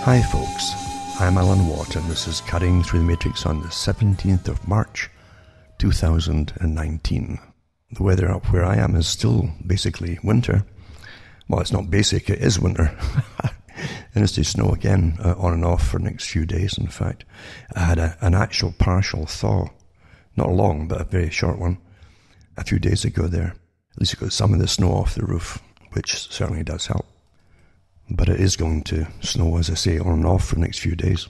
Hi folks, I'm Alan Watt and this is Cutting Through the Matrix on the 17th of March 2019. The weather up where I am is still basically winter. Well, it's not basic, it is winter. And it's to snow again on and off for the next few days, in fact. I had an actual partial thaw. Not long, but a very short one. A few days ago there. At least it got some of the snow off the roof, which certainly does help. But it is going to snow, as I say, on and off for the next few days.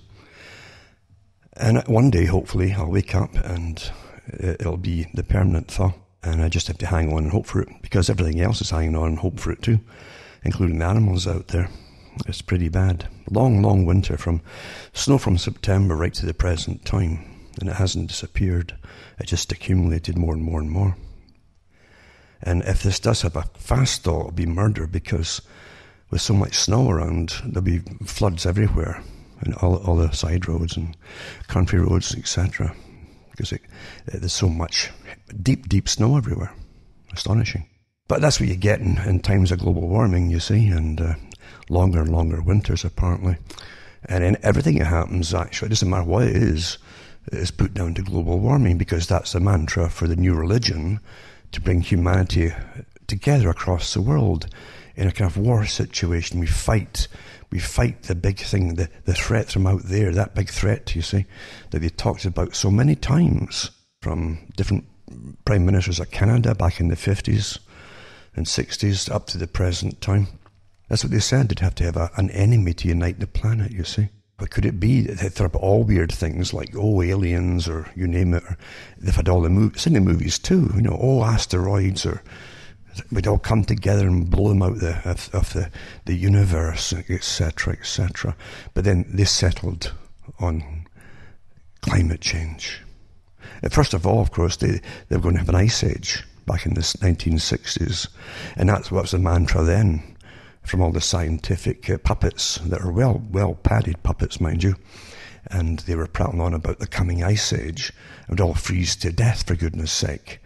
And one day, hopefully, I'll wake up and it'll be the permanent thaw. And I just have to hang on and hope for it, because everything else is hanging on and hope for it too, including the animals out there. It's pretty bad. Long, long winter, from snow from September right to the present time. And it hasn't disappeared. It just accumulated more and more and more. And if this does have a fast thaw, it'll be murder, because with so much snow around, there'll be floods everywhere, and all the side roads and country roads, etc. Because there's so much deep, deep snow everywhere. Astonishing. But that's what you get in times of global warming, you see, and longer and longer winters, apparently. And in everything that happens, actually, it doesn't matter what it is put down to global warming, because that's the mantra for the new religion, to bring humanity together across the world. In a kind of war situation, we fight the big thing, the threat from out there, that big threat, you see, that they talked about so many times, from different prime ministers of Canada back in the 50s and 60s up to the present time. That's what they said, they'd have to have an enemy to unite the planet, you see. But could it be that they throw up all weird things like, aliens, or you name it, or they've had all the movies, it's in the movies too, asteroids, or we'd all come together and blow them out of the universe, etc., etc. But then they settled on climate change. First of all, of course, they were going to have an ice age back in the 1960s. And that's what was the mantra then, from all the scientific puppets that are well padded puppets, mind you. And they were prattling on about the coming ice age. It would all freeze to death, for goodness sake.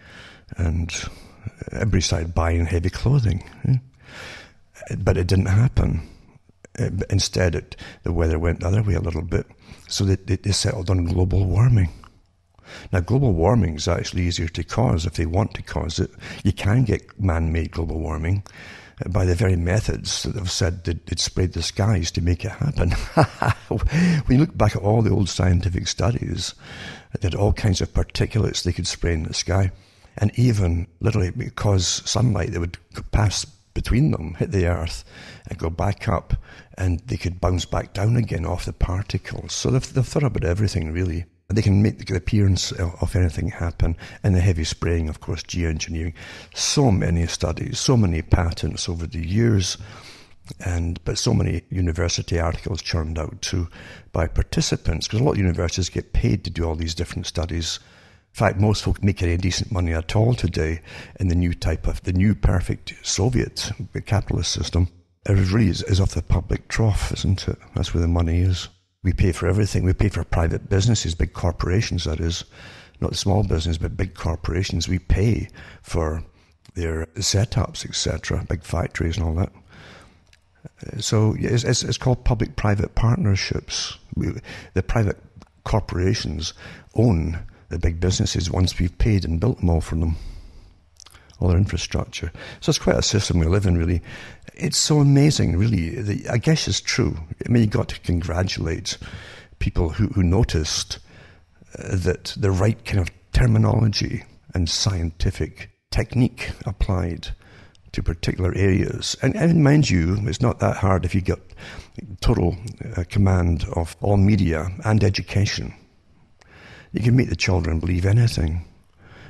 And everybody started buying heavy clothing. But it didn't happen. Instead, the weather went the other way a little bit. So they settled on global warming. Now, global warming is actually easier to cause if they want to cause it. You can get man-made global warming by the very methods that have said they'd sprayed the skies to make it happen. When you look back at all the old scientific studies, they had all kinds of particulates they could spray in the sky. And even literally because sunlight that would pass between them, hit the earth and go back up, and they could bounce back down again off the particles. So they've thought about everything, really. They can make the appearance of anything happen. And the heavy spraying, of course, geoengineering. So many studies, so many patents over the years, but so many university articles churned out too by participants, because a lot of universities get paid to do all these different studies. In fact, most folk make any decent money at all today in the new perfect Soviet capitalist system. It really is off the public trough, isn't it? That's where the money is. We pay for everything. We pay for private businesses, big corporations, that is. Not the small business, but big corporations. We pay for their setups, etc., big factories and all that. So it's called public-private partnerships. The private corporations own the big businesses once we've paid and built them all for them, all their infrastructure. So it's quite a system we live in, really. It's so amazing, really. I guess it's true. I mean, you've got to congratulate people who noticed that the right kind of terminology and scientific technique applied to particular areas. And mind you, it's not that hard if you get total command of all media and education. You can make the children believe anything.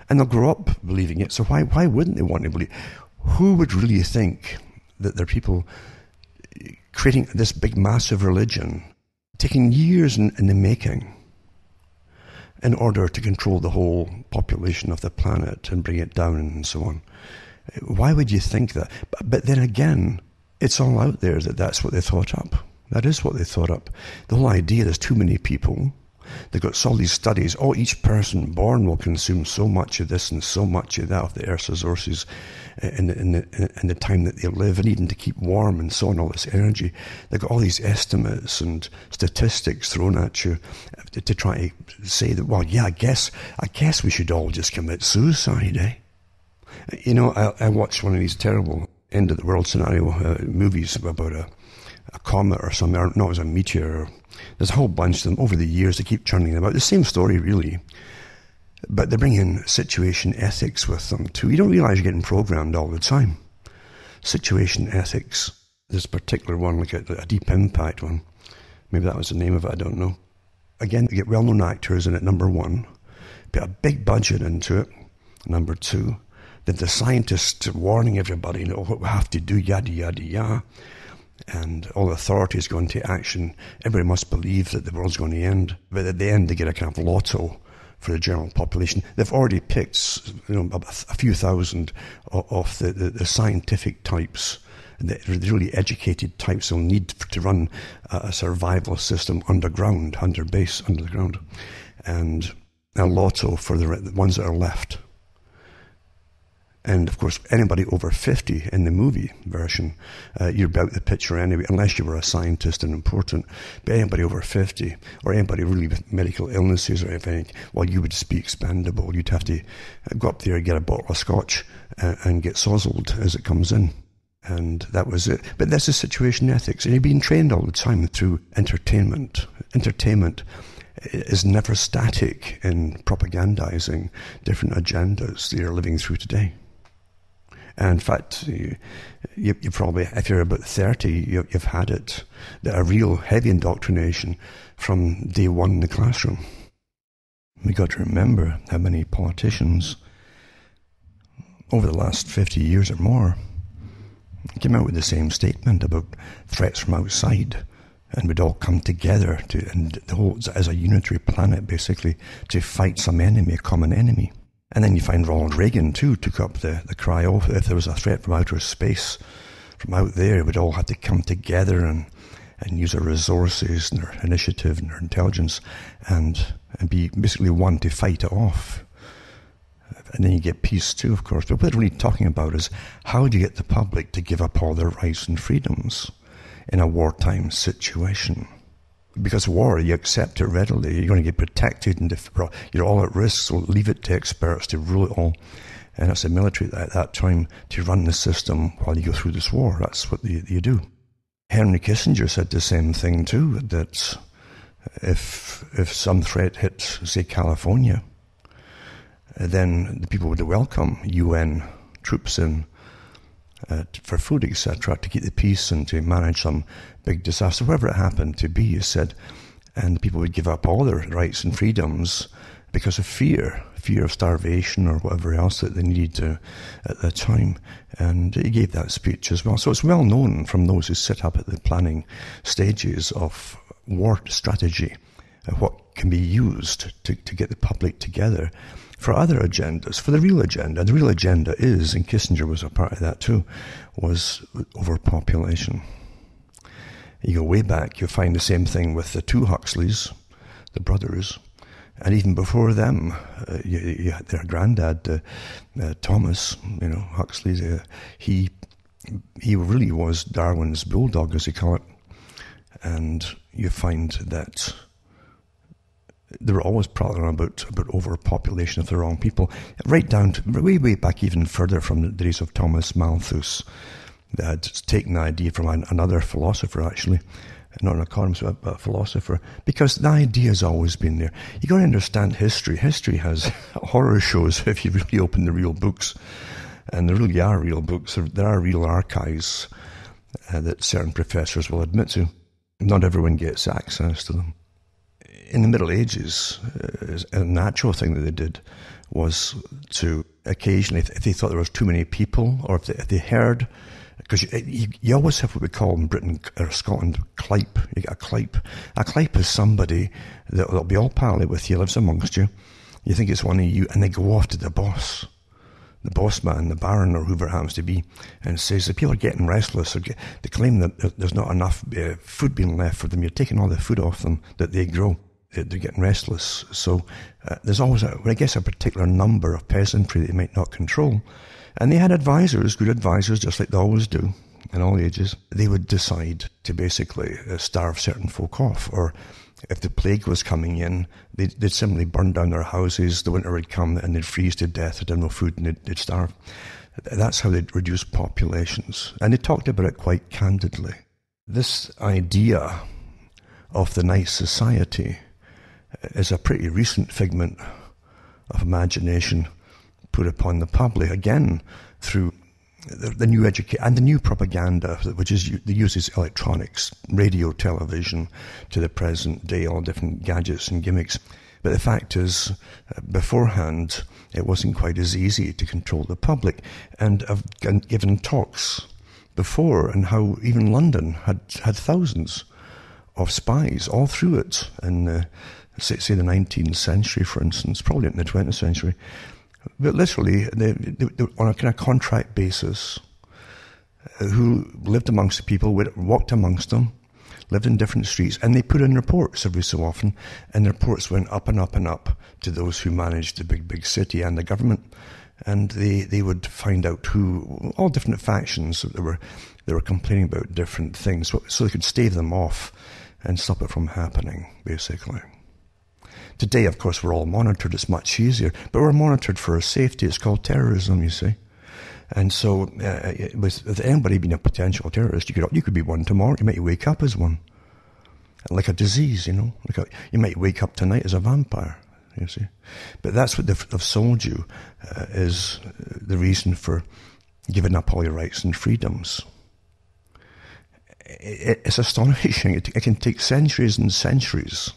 And they'll grow up believing it. So why wouldn't they want to believe? Who would really think that there are people creating this big, massive religion, taking years in the making, in order to control the whole population of the planet and bring it down and so on? Why would you think that? But then again, it's all out there that that's what they thought up. That is what they thought up. The whole idea, there's too many people. They've got all these studies. Oh, each person born will consume so much of this and so much of that of the Earth's resources in the time that they live, and even to keep warm and so on, all this energy. They've got all these estimates and statistics thrown at you to try to say that, well, yeah, I guess we should all just commit suicide, eh? You know, I watched one of these terrible end of the world scenario movies about a comet or something, or no, it was a meteor. There's a whole bunch of them over the years. They keep churning about the same story, really. But they bring in situation ethics with them too. You don't realize you're getting programmed all the time. Situation ethics. This particular one, like a deep impact one. Maybe that was the name of it, I don't know. Again, you get well-known actors in it, number one. Put a big budget into it, number two. Then the scientists warning everybody, you know, what we have to do, yada, yada, yada. And all the authorities go into action. Everybody must believe that the world's going to end. But at the end, they get a kind of lotto for the general population. They've already picked, you know, a few thousand of the scientific types, the really educated types they'll need to run a survival system underground, under the ground. And a lotto for the ones that are left. And of course, anybody over 50 in the movie version, you're about the picture anyway, unless you were a scientist and important. But anybody over 50, or anybody really with medical illnesses or anything, well, you would just be expendable. You'd have to go up there and get a bottle of scotch and get sozzled as it comes in. And that was it. But that's the situation ethics. And you're being trained all the time through entertainment. Entertainment is never static in propagandizing different agendas that you're living through today. And in fact, you probably, if you're about 30, you've had it, a real heavy indoctrination from day one in the classroom. We've got to remember how many politicians over the last 50 years or more came out with the same statement about threats from outside, and we'd all come together and the whole, as a unitary planet, basically, to fight some enemy, a common enemy. And then you find Ronald Reagan, too, took up the cry, oh, if there was a threat from outer space, from out there, we'd all have to come together and use our resources and our initiative and our intelligence and be basically one to fight it off. And then you get peace, too, of course. But what we're really talking about is how do you get the public to give up all their rights and freedoms in a wartime situation? Because war, you accept it readily. You're going to get protected, and you're all at risk, so leave it to experts to rule it all. And it's the military at that time to run the system while you go through this war. That's what you do. Henry Kissinger said the same thing too, that if some threat hit, say, California, then the people would welcome UN troops in for food, etc., to keep the peace and to manage some big disaster, whatever it happened to be, he said, and people would give up all their rights and freedoms because of fear of starvation or whatever else that they needed to at the time. And he gave that speech as well. So it's well known from those who sit up at the planning stages of war strategy, what can be used to get the public together for other agendas, for the real agenda. And the real agenda is, and Kissinger was a part of that too, was overpopulation. You go way back, you'll find the same thing with the two Huxleys, the brothers, and even before them, their granddad, Thomas, Huxley, he really was Darwin's bulldog, as they call it. And you find that they were always prattling about overpopulation of the wrong people, right down to way back even further from the days of Thomas Malthus. They had taken the idea from another philosopher, actually, not an economist, but a philosopher, because the idea has always been there. You got to understand history. History has horror shows if you really open the real books, and there really are real books. There are real archives that certain professors will admit to. Not everyone gets access to them. In the Middle Ages, a natural thing that they did was to occasionally, if they thought there was too many people, or if they heard, because you always have what we call in Britain or Scotland, clipe. You get a clipe. A clipe is somebody that'll be all pally with you, lives amongst you. You think it's one of you, and they go off to the boss man, the baron, or whoever it happens to be, and says that people are getting restless, or they claim that there's not enough food being left for them. You're taking all the food off them that they grow. they're getting restless. So there's always, a particular number of peasantry they might not control. And they had advisors, good advisors, just like they always do in all ages. They would decide to basically starve certain folk off. Or if the plague was coming in, they'd simply burn down their houses. The winter would come and they'd freeze to death. They'd have no food and they'd starve. That's how they'd reduce populations. And they talked about it quite candidly. This idea of the nice society is a pretty recent figment of imagination put upon the public, again, through the new education and the new propaganda, which uses electronics, radio, television, to the present day, all different gadgets and gimmicks. But the fact is, beforehand, it wasn't quite as easy to control the public. And I've given talks before on how even London had thousands of spies all through it. And say the 19th century, for instance, probably in the 20th century. But literally, they on a kind of contract basis, who lived amongst the people, walked amongst them, lived in different streets, and they put in reports every so often, and the reports went up and up and up to those who managed the big city and the government, and they would find out all different factions that they were complaining about different things, so they could stave them off and stop it from happening, basically. Today, of course, we're all monitored. It's much easier, but we're monitored for our safety. It's called terrorism, you see. And so, with anybody being a potential terrorist, you could be one tomorrow. You might wake up as one, like a disease, you know. You might wake up tonight as a vampire, you see. But that's what they've sold you is the reason for giving up all your rights and freedoms. It's astonishing. It can take centuries and centuries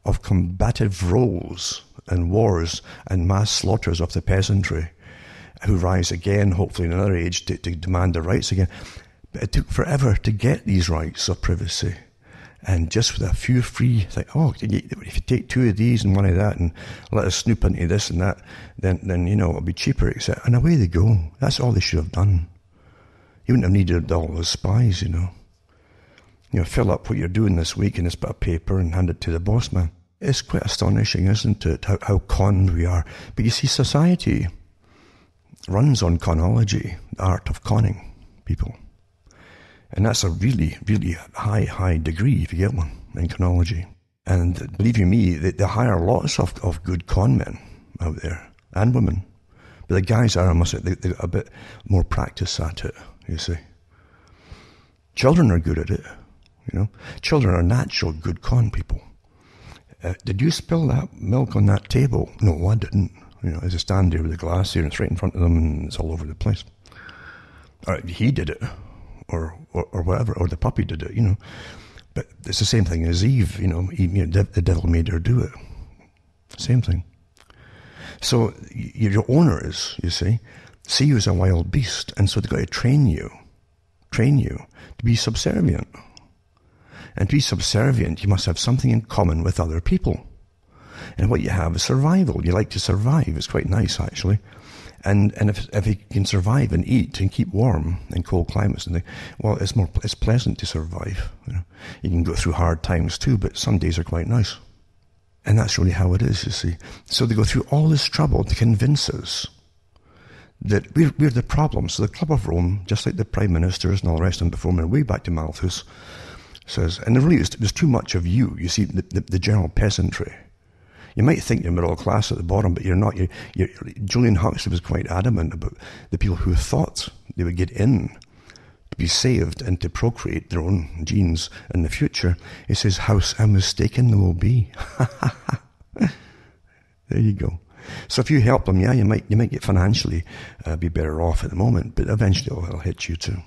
of combative roles and wars and mass slaughters of the peasantry who rise again, hopefully in another age, to demand their rights again. But it took forever to get these rights of privacy. And just with a few free, if you take 2 of these and 1 of that and let us snoop into this and that, then it'll be cheaper, etc. And away they go. That's all they should have done. You wouldn't have needed all those spies, fill up what you're doing this week in this bit of paper and hand it to the boss man. It's quite astonishing, isn't it, how conned we are. But you see, society runs on conology, the art of conning people. And that's a really, really high degree, if you get one, in conology. And believe you me, they hire lots of good con men out there, and women. But the guys are, they're a bit more practice at it, you see. Children are good at it. Children are natural good con people. Did you spill that milk on that table? No, I didn't. As I stand there with the glass here and it's right in front of them and it's all over the place. Or he did it, or whatever, or the puppy did it, But it's the same thing as Eve, the devil made her do it. Same thing. So your owners, you see you as a wild beast, and so they've got to train you to be subservient. And to be subservient, you must have something in common with other people. And what you have is survival. You like to survive. It's quite nice, actually. And if you can survive and eat and keep warm in cold climates, it's pleasant to survive. You can go through hard times too, but some days are quite nice. And that's really how it is, you see. So they go through all this trouble to convince us that we're the problem. So the Club of Rome, just like the prime ministers and all the rest of them before me, way back to Malthus, says, and there's too much of you see, the general peasantry. You might think you're middle class at the bottom, but you're not. Julian Huxley was quite adamant about the people who thought they would get in to be saved and to procreate their own genes in the future. He says, how mistaken they will be. There you go. So if you help them, you might get financially be better off at the moment, but eventually it'll hit you too.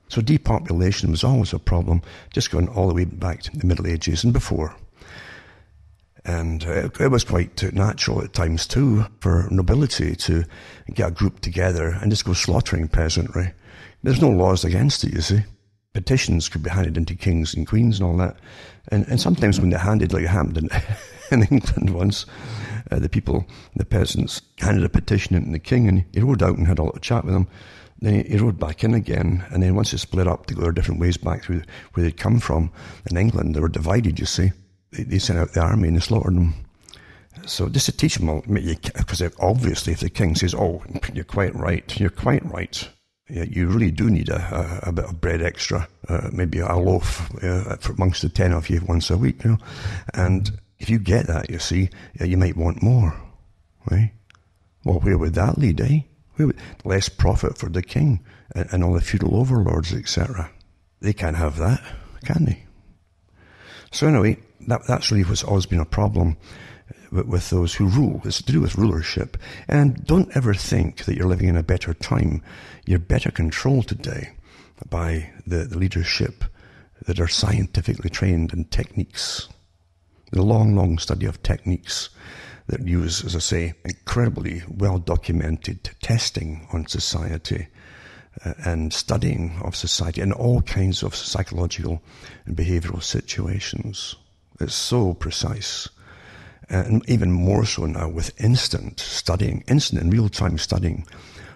So depopulation was always a problem, just going all the way back to the Middle Ages and before. And it was quite natural at times too for nobility to get a group together and just go slaughtering peasantry. There's no laws against it, you see. Petitions could be handed into kings and queens and all that. And sometimes when they're handed, like it happened in England once, the peasants handed a petition in to the king, and he rode out and had a little chat with them. Then he rode back in again, and then once they split up to go their different ways back through where they'd come from in England, they were divided, you see. they sent out the army and they slaughtered them. So just to teach them, because obviously if the king says, oh, you're quite right, yeah, you really do need a bit of bread extra, maybe a loaf for amongst the 10 of you once a week, and if you get that, you see, you might want more, right? Well, where would that lead, eh? Less profit for the king and all the feudal overlords, etc. They can't have that, can they? So anyway, that's really what's always been a problem with those who rule. It's to do with rulership. And don't ever think that you're living in a better time. You're better controlled today by the leadership that are scientifically trained in techniques. The long study of techniques that use, as I say, incredibly well-documented testing on society and studying of society in all kinds of psychological and behavioral situations. It's so precise. And even more so now with instant and real-time studying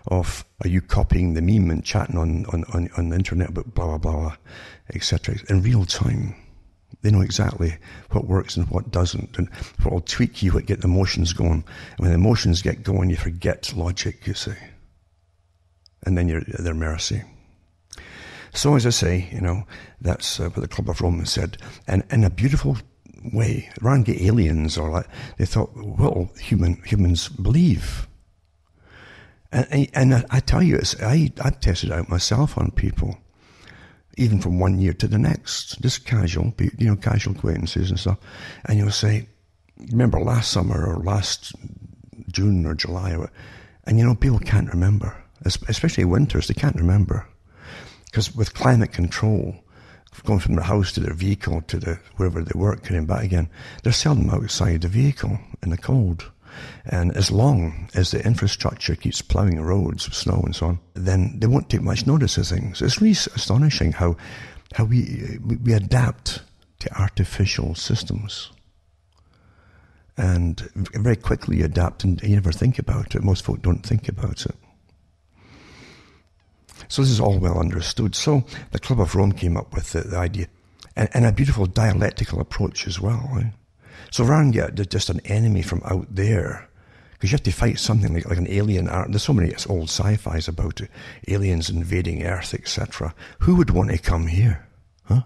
of, are you copying the meme and chatting on the internet about blah, blah, blah, etc. in real time. They know exactly what works and what doesn't, and what will tweak you, what get the emotions going. And when the emotions get going, you forget logic, you see. And then you're at their mercy. So as I say, that's what the Club of Rome said. And in a beautiful way, rather than get aliens or like, they thought, well, humans believe. And I tell you, I've tested it out myself on people, even from one year to the next, just casual acquaintances and stuff. And you'll say, remember last summer or last June or July, and people can't remember, especially winters, they can't remember. Because with climate control, going from the house to their vehicle to wherever they work, coming back again, they're seldom outside the vehicle in the cold. And as long as the infrastructure keeps ploughing roads with snow and so on, then they won't take much notice of things. It's really astonishing how we adapt to artificial systems. And very quickly adapt, and you never think about it. Most folk don't think about it. So this is all well understood. So the Club of Rome came up with the idea, and a beautiful dialectical approach as well. Right? So rather than get just an enemy from out there, because you have to fight something like an alien. There's so many old sci-fis about it, aliens invading Earth, etc. Who would want to come here? Huh?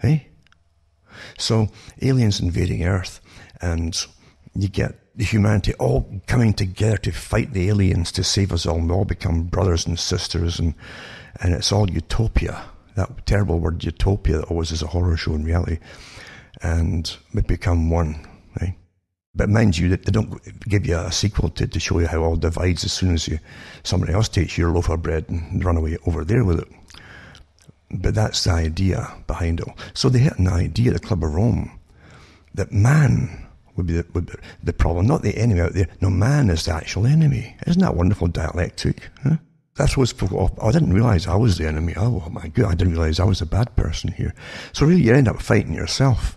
Hey? So aliens invading Earth, and you get the humanity all coming together to fight the aliens to save us all. And we all become brothers and sisters, and it's all utopia. That terrible word utopia that always is a horror show in reality. And we become one, right? But mind you, that they don't give you a sequel to show you how it all divides as soon as somebody else takes your loaf of bread and run away over there with it. But that's the idea behind it all. So they had an idea, the Club of Rome, that man would be the problem, not the enemy out there. No, man is the actual enemy. Isn't that wonderful dialectic? Huh? That's what's I didn't realize I was the enemy. Oh my God, I didn't realize I was a bad person here. So really you end up fighting yourself.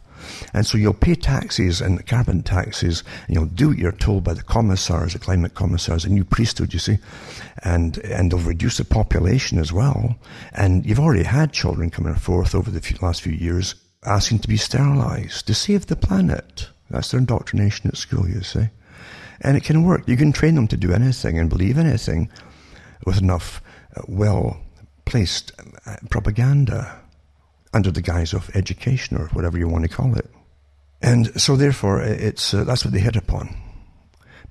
And so you'll pay taxes and carbon taxes, and you'll do what you're told by the commissars, the climate commissars, a new priesthood, you see, and they'll reduce the population as well. And you've already had children coming forth over the last few years asking to be sterilized to save the planet. That's their indoctrination at school, you see. And it can work. You can train them to do anything and believe anything with enough well-placed propaganda under the guise of education or whatever you want to call it. And so therefore, it's that's what they hit upon.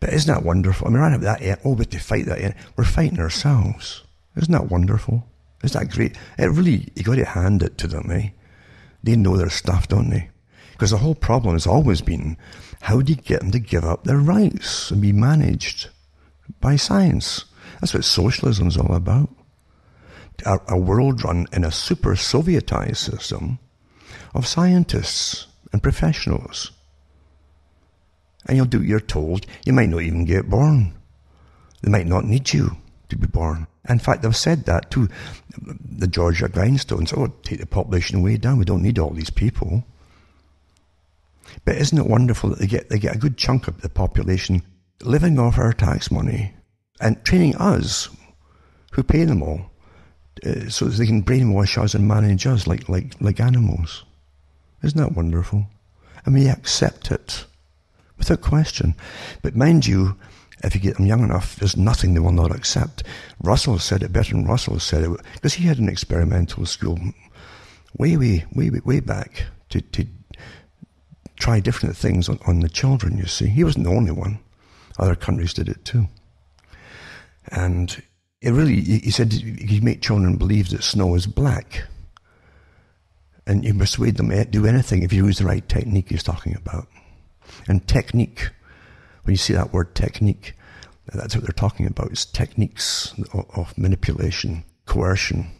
But isn't that wonderful? I mean, right up that end, we have to fight that end. We're fighting ourselves. Isn't that wonderful? Isn't that great? It really, you got to hand it to them, eh? They know their stuff, don't they? Because the whole problem has always been, how do you get them to give up their rights and be managed by science? That's what socialism is all about. A world run in a super Sovietized system of scientists and professionals. And you'll do what you're told. You might not even get born. They might not need you to be born. In fact, they've said that to the Georgia Guidestones. Oh, take the population way down. We don't need all these people. But isn't it wonderful that they get a good chunk of the population living off our tax money and training us, who pay them all, so that they can brainwash us and manage us like animals. Isn't that wonderful? and we accept it without question. But mind you, if you get them young enough, there's nothing they will not accept. Russell said it better than Russell said it, because he had an experimental school way back to try different things on the children, you see. He wasn't the only one. Other countries did it too. And he said you make children believe that snow is black. And you persuade them to do anything if you use the right technique he's talking about. And technique, when you see that word technique, that's what they're talking about. It's techniques of manipulation, coercion,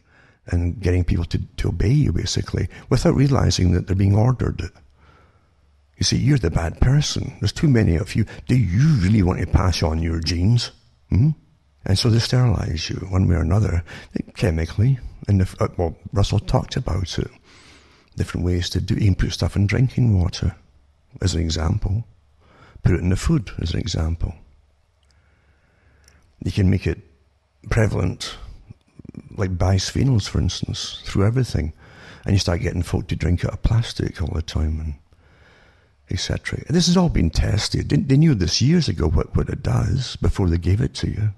and getting people to obey you, basically, without realizing that they're being ordered. You see, you're the bad person. There's too many of you. Do you really want to pass on your genes? And so they sterilize you one way or another, chemically. And Russell talked about it. Different ways to do it. You can put stuff in drinking water, as an example. Put it in the food, as an example. You can make it prevalent, like bisphenols, for instance, through everything. And you start getting folk to drink out of plastic all the time, and etc. This has all been tested. They knew this years ago, what it does, before they gave it to you.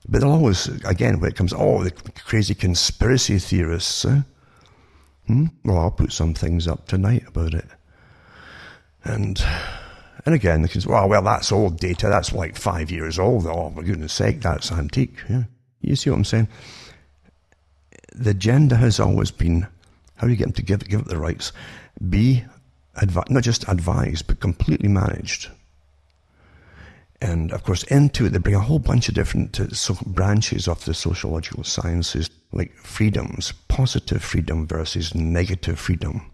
But they'll always, again, when it comes, the crazy conspiracy theorists, well, I'll put some things up tonight about it. And again, they can say, well, that's old data, that's like 5 years old. Oh, for goodness sake, that's antique. Yeah. You see what I'm saying? The agenda has always been, how do you get them to give up the rights? Be not just advised, but completely managed. And of course, into it, they bring a whole bunch of different branches of the sociological sciences, like freedoms, positive freedom versus negative freedom.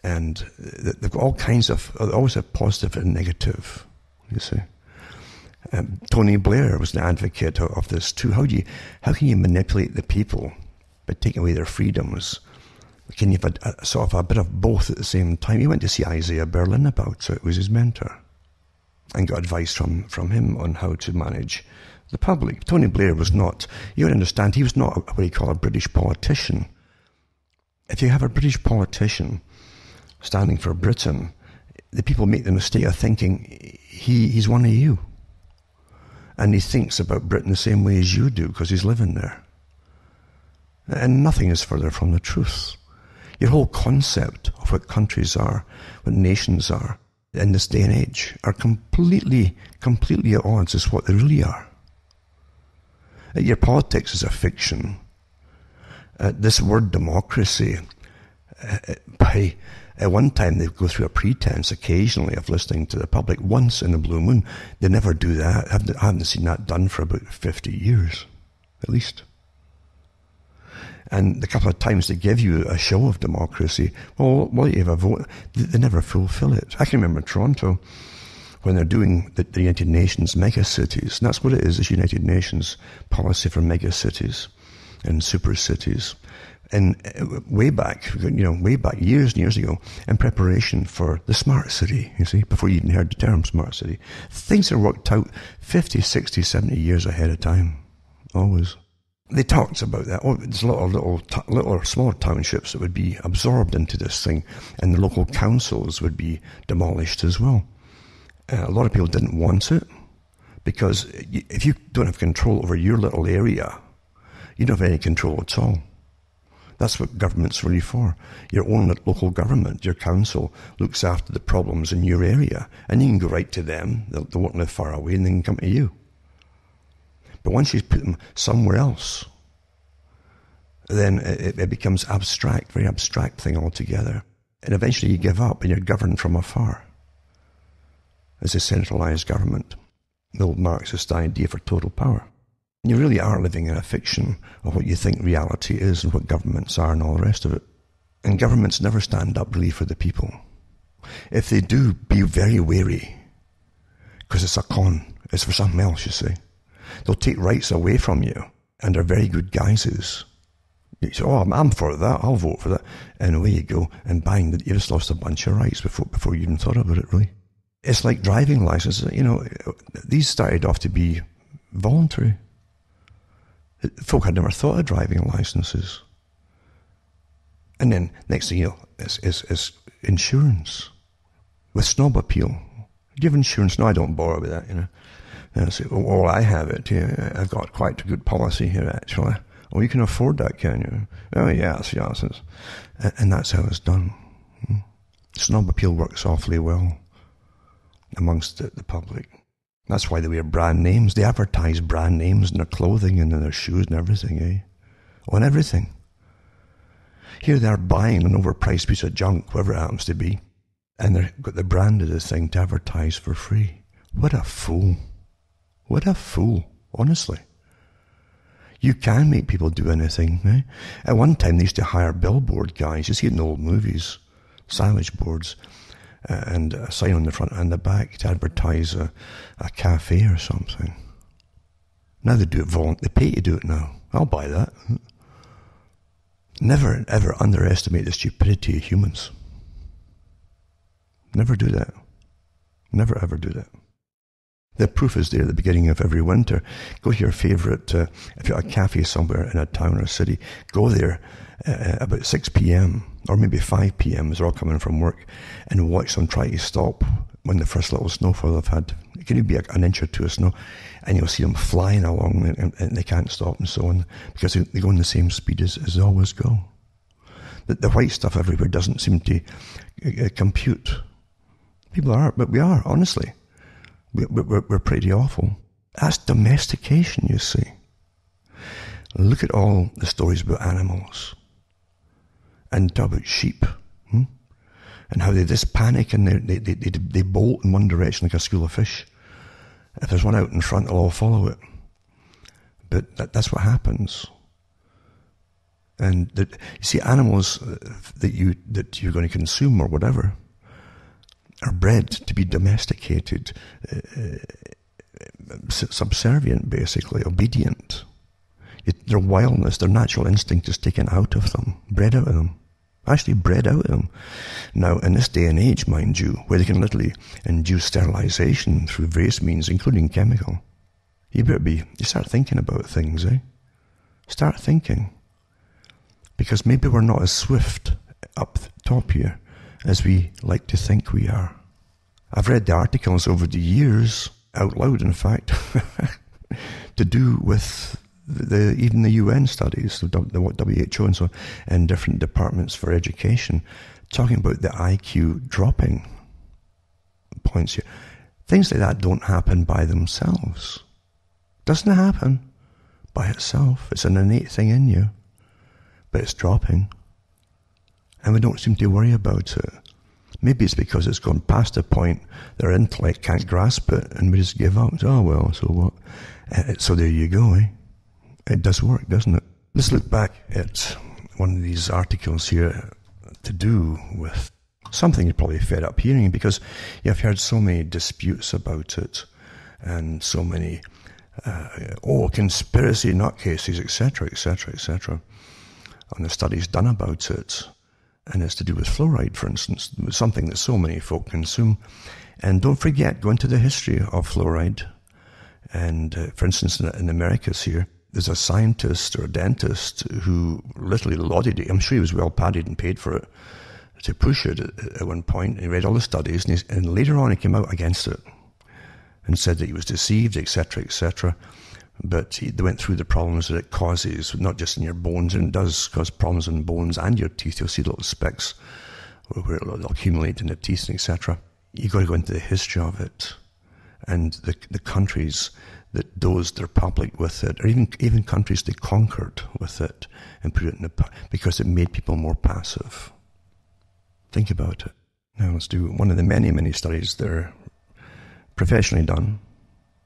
And they've got all kinds of, they always have positive and negative, you see. Tony Blair was an advocate of this too. How can you manipulate the people by taking away their freedoms? Can you have a bit of both at the same time? He went to see Isaiah Berlin about it. It was his mentor, and got advice from him on how to manage the public. Tony Blair was not, you understand, he was not what you call a British politician. If you have a British politician standing for Britain, the people make the mistake of thinking he's one of you. And he thinks about Britain the same way as you do, because he's living there. And nothing is further from the truth. Your whole concept of what countries are, what nations are, in this day and age, are completely at odds with what they really are. Your politics is a fiction. This word democracy, at one time they go through a pretense occasionally of listening to the public once in a blue moon. They never do that. I haven't seen that done for about 50 years, at least. And the couple of times they give you a show of democracy, well, you have a vote, they never fulfill it. I can remember Toronto, when they're doing the United Nations megacities, and that's what it is, this United Nations policy for megacities and super cities. And way back, years and years ago, in preparation for the smart city, you see, before you even heard the term smart city, things are worked out 50, 60, 70 years ahead of time, always. They talked about that. There's a lot of little smaller townships that would be absorbed into this thing, and the local councils would be demolished as well. A lot of people didn't want it, because if you don't have control over your little area, you don't have any control at all. That's what government's really for. Your own local government, your council, looks after the problems in your area, and you can go right to them. They won't live far away, and they can come to you. But once you put them somewhere else, then it becomes abstract, very abstract thing altogether. And eventually you give up and you're governed from afar. It's a centralized government. The old Marxist idea for total power. You really are living in a fiction of what you think reality is and what governments are and all the rest of it. And governments never stand up really for the people. If they do, be very wary, because it's a con. It's for something else, you see. They'll take rights away from you under very good guises. You say, I'm for that, I'll vote for that. And away you go, and bang, you just lost a bunch of rights before you even thought about it, really. It's like driving licenses. These started off to be voluntary. Folk had never thought of driving licenses. And then, next thing you know, it's insurance. with snob appeal. Do you have insurance? No, I don't bother with that, And I say, oh, I have it. Yeah, I've got quite a good policy here, actually. Oh, you can afford that, can you? Oh, yes. And that's how it's done. Snob appeal works awfully well amongst the public. That's why they wear brand names. They advertise brand names in their clothing and in their shoes and everything, On everything. Here they are buying an overpriced piece of junk, whatever it happens to be, and they've got the brand of the thing to advertise for free. What a fool. What a fool, honestly. You can make people do anything. At one time, they used to hire billboard guys. You see it in old movies, silage boards, and a sign on the front and the back to advertise a cafe or something. Now they do it they pay to do it now. I'll buy that. Never, ever underestimate the stupidity of humans. Never do that. Never, ever do that. The proof is there at the beginning of every winter. Go to your favourite, if you're at a cafe somewhere in a town or a city, go there about 6 p.m. or maybe 5 p.m. as they're all coming from work, and watch them try to stop when the first little snowfall they've had. It can be an inch or two of snow, and you'll see them flying along, and they can't stop and so on, because they go in the same speed as they always go. The white stuff everywhere doesn't seem to compute. People are, but we are, honestly. We're pretty awful. That's domestication, you see. Look at all the stories about animals and about sheep, and how they just panic and they bolt in one direction like a school of fish. If there's one out in front, they'll all follow it. But that's what happens. And you see, animals that you're going to consume or whatever are bred to be domesticated, subservient, basically, obedient. Their wildness, their natural instinct is taken out of them, bred out of them. Actually bred out of them. Now, in this day and age, mind you, where they can literally induce sterilization through various means, including chemical, you start thinking about things, Start thinking. Because maybe we're not as swift up top here as we like to think we are. I've read the articles over the years, out loud in fact, to do with even the UN studies, the WHO and so on, and different departments for education, talking about the IQ dropping points here. Things like that don't happen by themselves. Doesn't happen by itself. It's an innate thing in you, but it's dropping. And we don't seem to worry about it. Maybe it's because it's gone past a point their intellect can't grasp it, and we just give up. Oh, well, so what? So there you go, It does work, doesn't it? Let's look back at one of these articles here to do with something you're probably fed up hearing, because you've heard so many disputes about it, and so many, conspiracy nutcases, etc., etc., etc., on the studies done about it. And it's to do with fluoride, for instance, something that so many folk consume. And don't forget, go into the history of fluoride. And for instance, in the Americas here, there's a scientist or a dentist who literally lauded it. I'm sure he was well paid and paid for it, to push it at one point. He read all the studies, and later on he came out against it and said that he was deceived, etc., etc. But they went through the problems that it causes, not just in your bones, and it does cause problems in bones and your teeth. You'll see little specks where it'll accumulate in the teeth, etc. You've got to go into the history of it, and the countries that dosed their public with it, or even countries they conquered with it, and put it in because it made people more passive. Think about it. Now let's do one of the many, many studies that are professionally done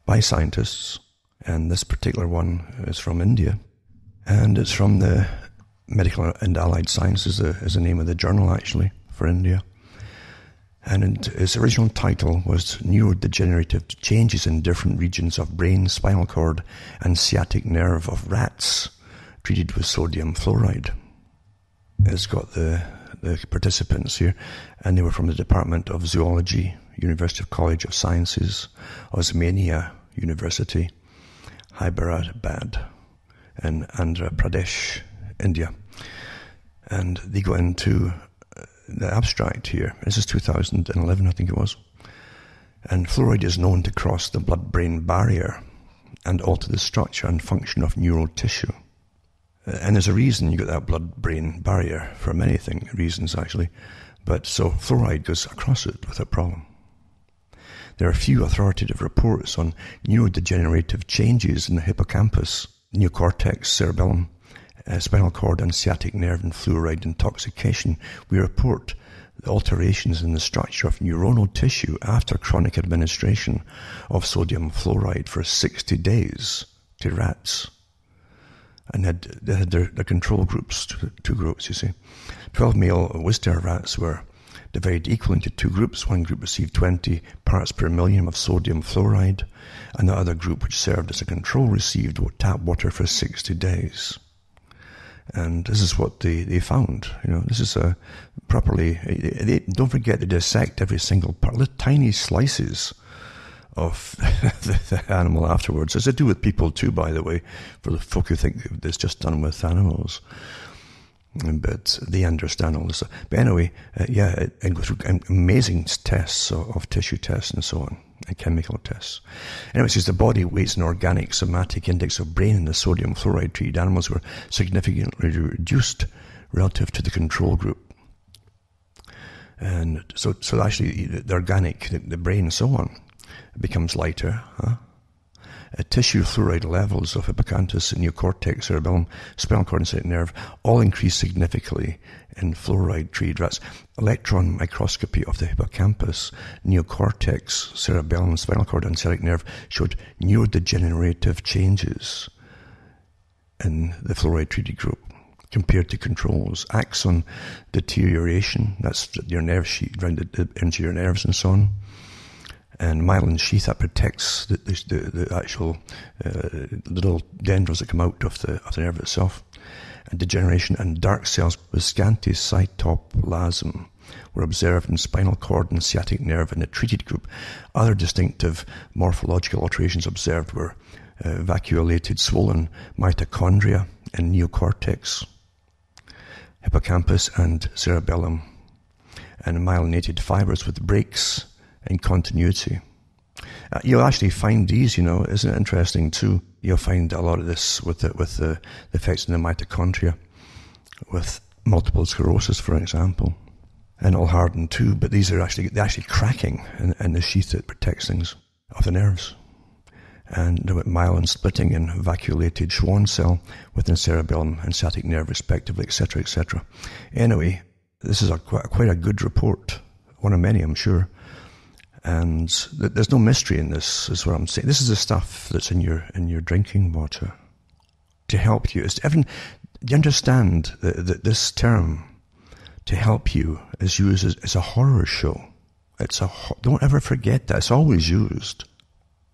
by scientists. And this particular one is from India, and it's from the Medical and Allied Sciences, is the name of the journal actually for India. And its original title was Neurodegenerative Changes in Different Regions of Brain, Spinal Cord and Sciatic Nerve of Rats Treated with Sodium Fluoride. It's got the participants here, and they were from the Department of Zoology, University College of Sciences, Osmania University, Hyderabad, and Andhra Pradesh, India. And they go into the abstract here. This is 2011, I think it was. And fluoride is known to cross the blood-brain barrier and alter the structure and function of neural tissue. And there's a reason you got that blood-brain barrier, for many reasons actually. But so fluoride goes across it without problem. There are few authoritative reports on neurodegenerative changes in the hippocampus, neocortex, cerebellum, spinal cord and sciatic nerve and fluoride intoxication. We report the alterations in the structure of neuronal tissue after chronic administration of sodium fluoride for 60 days to rats. And they had their control groups, two groups, you see. 12 male Wistar rats were divided equally into two groups. One group received 20 parts per million of sodium fluoride, and the other group, which served as a control, received tap water for 60 days. And this is what they found. This is properly. Don't forget to dissect every single part, tiny slices of the animal afterwards, as they do with people too, by the way, for the folk who think it's just done with animals. But they understand all this. But anyway, it goes through amazing tests of tissue tests and so on, and chemical tests. Anyway, it says the body weights and organic somatic index of brain in the sodium fluoride treated animals were significantly reduced relative to the control group. And so actually the organic, the brain and so on, becomes lighter. Tissue fluoride levels of hippocampus, neocortex, cerebellum, spinal cord and sciatic nerve all increased significantly in fluoride-treated rats. Electron microscopy of the hippocampus, neocortex, cerebellum, spinal cord and sciatic nerve showed neurodegenerative changes in the fluoride-treated group compared to controls. Axon deterioration, that's your nerve sheet around into your nerves and so on. And myelin sheath that protects the actual little dendrils that come out of the nerve itself. And degeneration and dark cells with scanty cytoplasm were observed in spinal cord and sciatic nerve in the treated group. Other distinctive morphological alterations observed were vacuolated swollen mitochondria and neocortex, hippocampus and cerebellum, and myelinated fibers with breaks in continuity. You'll actually find these, isn't it interesting too? You'll find a lot of this with the effects in the mitochondria, with multiple sclerosis, for example, and all hardened too. But they're actually cracking in the sheath that protects things of the nerves, and myelin splitting and vacuolated Schwann cell within cerebellum and sciatic nerve, respectively, etc., etc. Anyway, this is quite a good report, one of many, I'm sure. And there's no mystery in this, is what I'm saying. This is the stuff that's in your drinking water to help you. Do you understand that this term, to help you, is used as a horror show? Don't ever forget that. It's always used.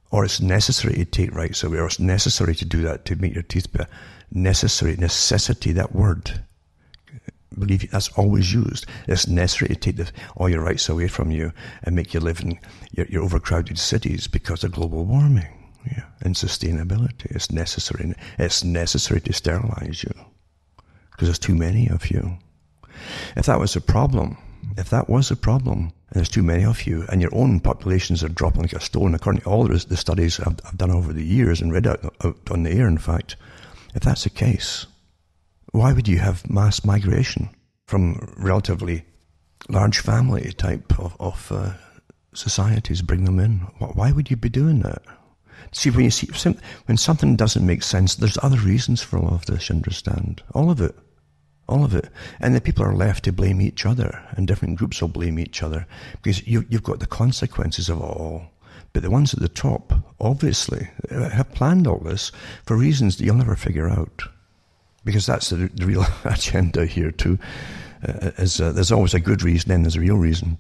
Or it's necessary to take rights away, or it's necessary to do that to make your teeth better. Necessity, that word. Believe you, that's always used. It's necessary to take all your rights away from you and make you live in your overcrowded cities because of global warming and sustainability. It's necessary. It's necessary to sterilize you because there's too many of you. If that was a problem, and there's too many of you, and your own populations are dropping like a stone, according to all the studies I've done over the years and read out on the air, in fact, if that's the case, why would you have mass migration from relatively large family type of societies, bring them in? Why would you be doing that? See, when something doesn't make sense, there's other reasons for all of this, you understand? All of it. And the people are left to blame each other, and different groups will blame each other, because you've got the consequences of it all. But the ones at the top, obviously, have planned all this for reasons that you'll never figure out. Because that's the real agenda here too. There's always a good reason and there's a real reason.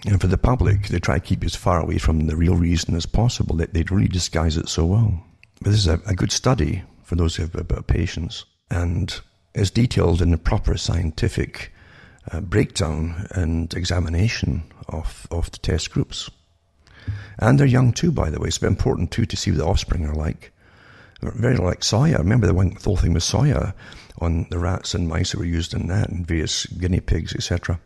And for the public, they try to keep you as far away from the real reason as possible. They really disguise it so well. But this is a good study for those who have a bit of patience. And it's detailed in the proper scientific breakdown and examination of the test groups. And they're young too, by the way. It's important too to see what the offspring are like. very like Soya. Remember the whole thing with Soya on the rats and mice that were used in that, and various guinea pigs, etc.,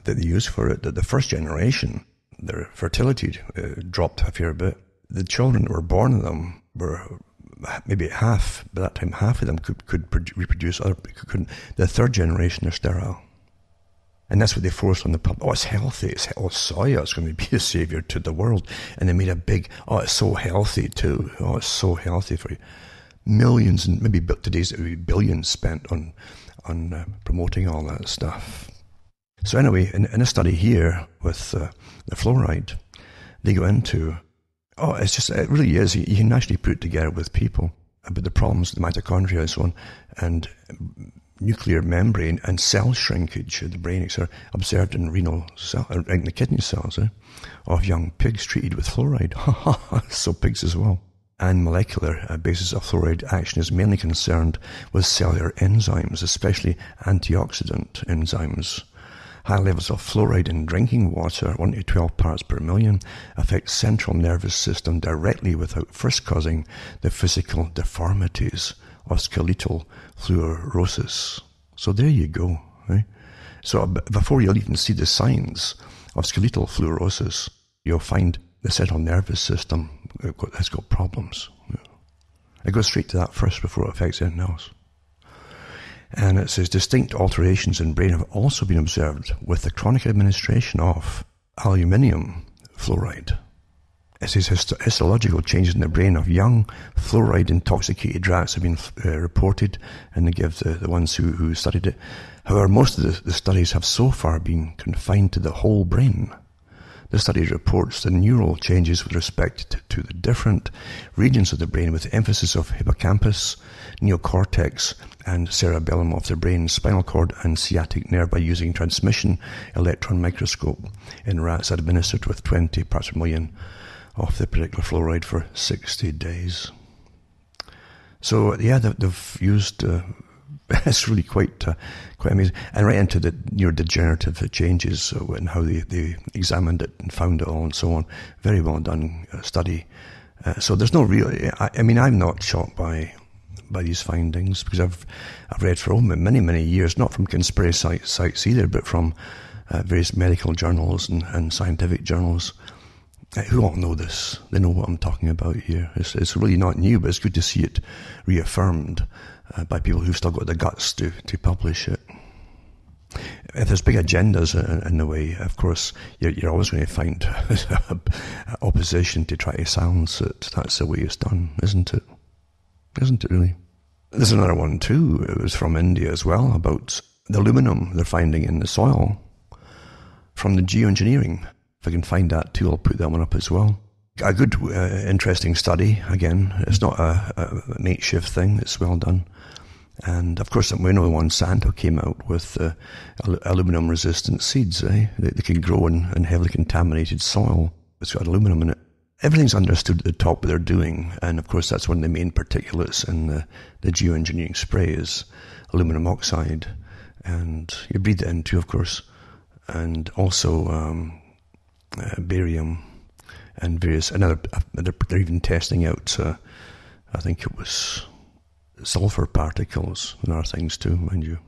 that they used for it. That the first generation, their fertility dropped a fair bit. The children that were born of them were maybe half, by that time half of them could reproduce, couldn't. The third generation are sterile. And that's what they forced on the public. Oh, it's healthy. Soya is going to be a savior to the world. And they made a big, it's so healthy too. Oh, it's so healthy for you. Millions, and maybe today's it would be billions spent on promoting all that stuff. So anyway, in a study here with the fluoride, they go into, it really is. You can actually put it together with people about the problems, the mitochondria and so on, and nuclear membrane and cell shrinkage of the brain, etc., observed in in the kidney cells of young pigs treated with fluoride. So pigs as well. And molecular basis of fluoride action is mainly concerned with cellular enzymes, especially antioxidant enzymes. High levels of fluoride in drinking water, 1 to 12 parts per million, affect central nervous system directly without first causing the physical deformities of skeletal fluorosis. So there you go. Right? So before you'll even see the signs of skeletal fluorosis, you'll find the central nervous system has got problems. It goes straight to that first before it affects anything else. And it says distinct alterations in brain have also been observed with the chronic administration of aluminium fluoride. It says histological changes in the brain of young fluoride-intoxicated rats have been reported, and they give the ones who studied it. However, most of the studies have so far been confined to the whole brain. The study reports the neural changes with respect to the different regions of the brain, with emphasis of hippocampus, neocortex, and cerebellum of the brain, spinal cord, and sciatic nerve by using transmission electron microscope in rats administered with 20 parts per million of the particular fluoride for 60 days. So yeah, they've used. It's really quite amazing, and right into the neurodegenerative changes and how they examined it and found it all and so on. Very well done study. So there's no real. I mean, I'm not shocked by these findings, because I've read for many years, not from conspiracy sites either, but from various medical journals and scientific journals who all know this. They know what I'm talking about here. It's really not new, but it's good to see it reaffirmed by people who've still got the guts to publish it. If there's big agendas in the way, of course, you're always going to find opposition to try to silence it. That's the way it's done, isn't it? Isn't it really? There's another one too. It was from India as well, about the aluminum they're finding in the soil from the Geoengineering. If I can find that too, I'll put that one up as well. A good, interesting study. Again, it's not a makeshift thing. It's well done. And of course, we know Monsanto came out with aluminum-resistant seeds. They can grow in heavily contaminated soil. It's got aluminum in it. Everything's understood at the top what they're doing, and of course that's one of the main particulates in the geoengineering spray is aluminum oxide, and you breathe it in too, of course, and also barium and various. They're even testing out. I think it was sulfur particles and other things too, mind you,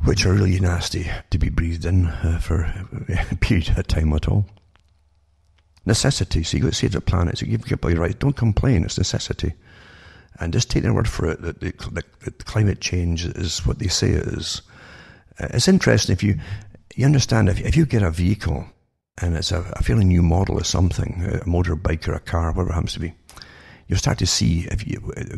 which are really nasty to be breathed in for a period of time at all. Necessity. So you've got to save the planet. So you've got to be right. Don't complain. It's necessity. And just take their word for it that the climate change is what they say it is. It's interesting if you understand, if you get a vehicle and it's a fairly new model of something, a motorbike or a car, whatever it happens to be, you'll start to see,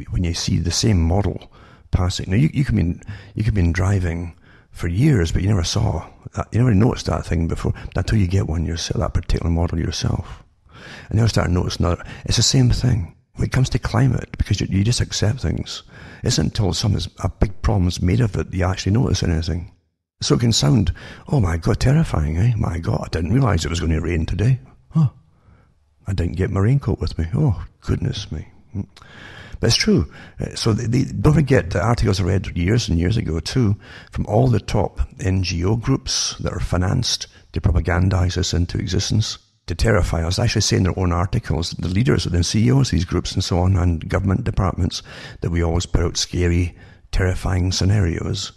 when you see the same model passing. Now, you can be driving for years, but you never saw that. You never noticed that thing before until you get one yourself, that particular model yourself. And you'll start noticing that. It's the same thing when it comes to climate, because you just accept things. It's not until a big problem's made of it that you actually notice anything. So it can sound, oh my God, terrifying, eh? My God, I didn't realize it was going to rain today. Oh, I didn't get my raincoat with me. Oh, goodness me. But it's true. So don't forget the articles I read years and years ago too, from all the top NGO groups that are financed to propagandize this into existence. to terrify us, actually say in their own articles, the leaders and the CEOs of these groups and so on, and government departments, that we always put out scary, terrifying scenarios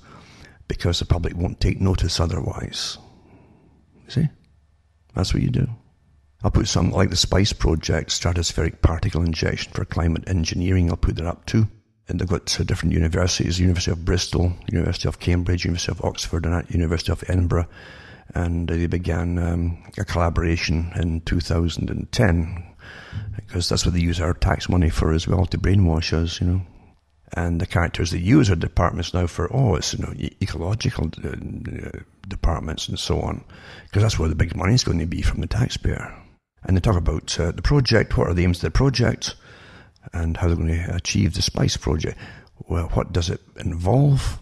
because the public won't take notice otherwise. You see? That's what you do. I'll put some like the Spies project, stratospheric particle injection for climate engineering. I'll put that up too. And they've got different universities, University of Bristol, University of Cambridge, University of Oxford, and University of Edinburgh. And they began a collaboration in 2010, because that's what they use our tax money for as well, to brainwash us, you know. And the characters they use are departments now for, it's, you know, ecological departments and so on, because that's where the big money is going to be from the taxpayer. And they talk about the project, what are the aims of the project, and how they're going to achieve the Spice project. Well, what does it involve?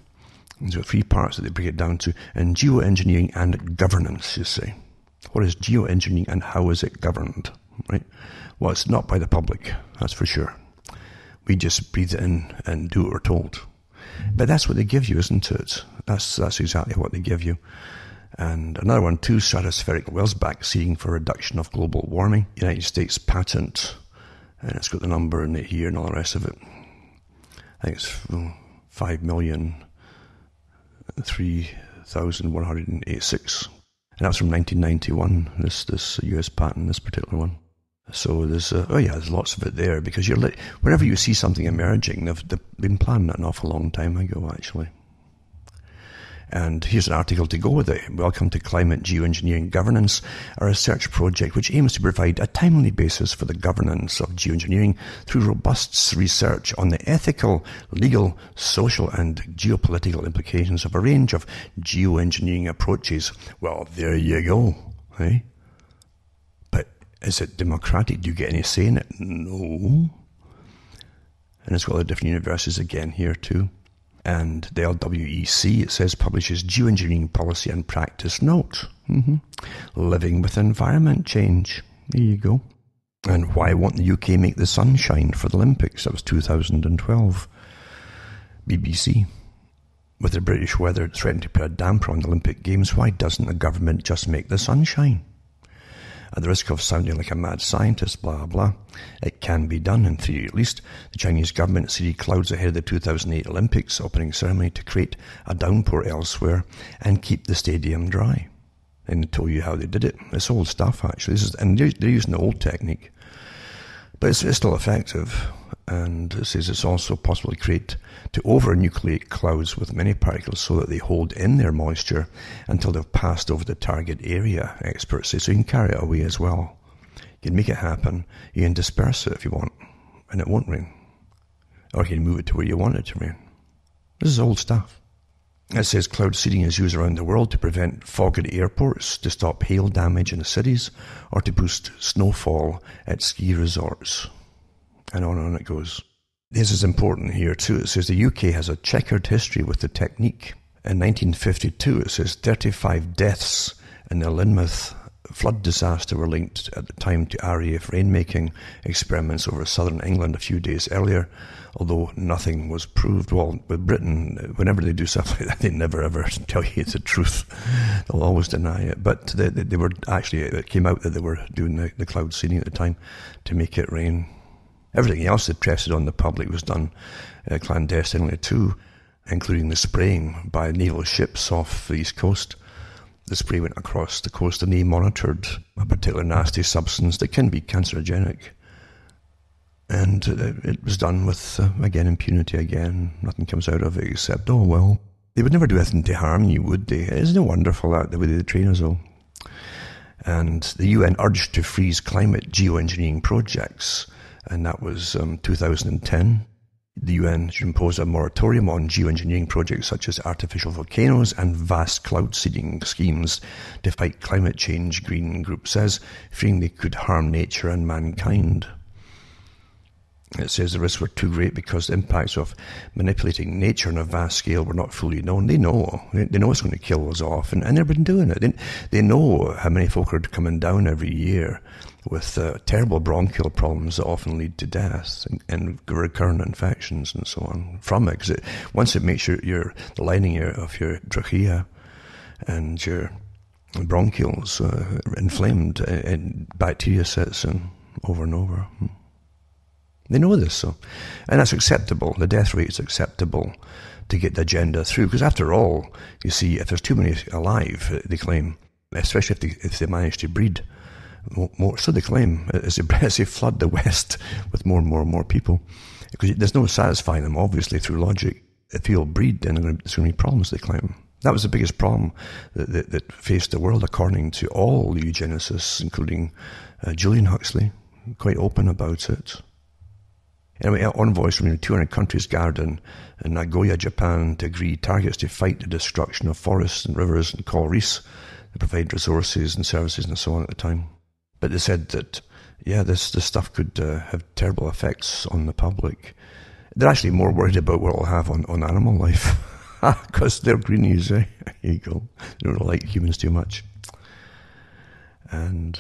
There's got 3 parts that they break it down to, and geoengineering and governance, you see. What is geoengineering and how is it governed, right? Well, it's not by the public, that's for sure. We just breathe it in and do what we're told. But that's what they give you, isn't it? That's exactly what they give you. And another one too, stratospheric Welsbach seeding for reduction of global warming. United States patent, and it's got the number in it here and all the rest of it. I think it's 5,003,186. And that's from 1991, this US patent, this particular one. So there's, there's lots of it there, because whenever you see something emerging, they've been planning it an awful long time ago, actually. And here's an article to go with it. Welcome to Climate Geoengineering Governance, a research project which aims to provide a timely basis for the governance of geoengineering through robust research on the ethical, legal, social and geopolitical implications of a range of geoengineering approaches. Well, there you go, eh? But is it democratic? Do you get any say in it? No. And it's got all the different universities again here too. And the LWEC, it says, publishes Geoengineering Policy and Practice Note. Living with environment change. There you go. And why won't the UK make the sun shine for the Olympics? That was 2012. BBC. With the British weather threatening to put a damper on the Olympic Games, why doesn't the government just make the sun shine? At the risk of sounding like a mad scientist, blah, blah, it can be done, in theory at least. The Chinese government seeded clouds ahead of the 2008 Olympics opening ceremony to create a downpour elsewhere and keep the stadium dry. And they told you how they did it. It's old stuff, actually. And they're using the old technique. But it's still effective. And it says it's also possible to over-nucleate clouds with many particles so that they hold in their moisture until they've passed over the target area, experts say. So you can carry it away as well. You can make it happen. You can disperse it if you want, and it won't rain. Or you can move it to where you want it to rain. This is old stuff. It says cloud seeding is used around the world to prevent fog at airports, to stop hail damage in the cities, or to boost snowfall at ski resorts. And on it goes. This is important here too. It says the UK has a checkered history with the technique. In 1952, it says 35 deaths in the Lynmouth flood disaster were linked at the time to RAF rainmaking experiments over southern England a few days earlier, although nothing was proved. Well, with Britain, whenever they do stuff like that, they never ever tell you the truth. They'll always deny it. But they were actually, it came out that they were doing the cloud seeding at the time to make it rain. Everything else they pressed on the public was done clandestinely too, including the spraying by naval ships off the east coast. The spray went across the coast and they monitored a particular nasty substance that can be cancerogenic. And it was done with, again, impunity again. Nothing comes out of it except, oh well. They would never do anything to harm you, would they? Isn't it wonderful that the way they train us all? And the UN urged to freeze climate geoengineering projects. And that was 2010. The UN should impose a moratorium on geoengineering projects such as artificial volcanoes and vast cloud seeding schemes to fight climate change, Green Group says, fearing they could harm nature and mankind. It says the risks were too great because the impacts of manipulating nature on a vast scale were not fully known. They know it's going to kill us off, and they've been doing it. They know how many folk are coming down every year with terrible bronchial problems that often lead to death and recurrent infections and so on from it. Because once it makes the lining of your trachea and your bronchioles inflamed, and bacteria sets in over and over. They know this, so. And that's acceptable. The death rate is acceptable to get the agenda through. Because after all, you see, if there's too many alive, they claim, especially if they manage to breed more, so they claim, as they flood the West with more and more and more people. Because there's no satisfying them, obviously, through logic. If you'll breed, then there's going to be problems, they claim. That was the biggest problem that faced the world, according to all the eugenicists, including Julian Huxley, quite open about it. Anyway, envoys from 200 countries gathered in Nagoya, Japan, to agree targets to fight the destruction of forests and rivers and coral reefs to provide resources and services and so on at the time. But they said that, yeah, this stuff could have terrible effects on the public. They're actually more worried about what it'll have on animal life, because they're greenies, eh? Here you go. They don't like humans too much. And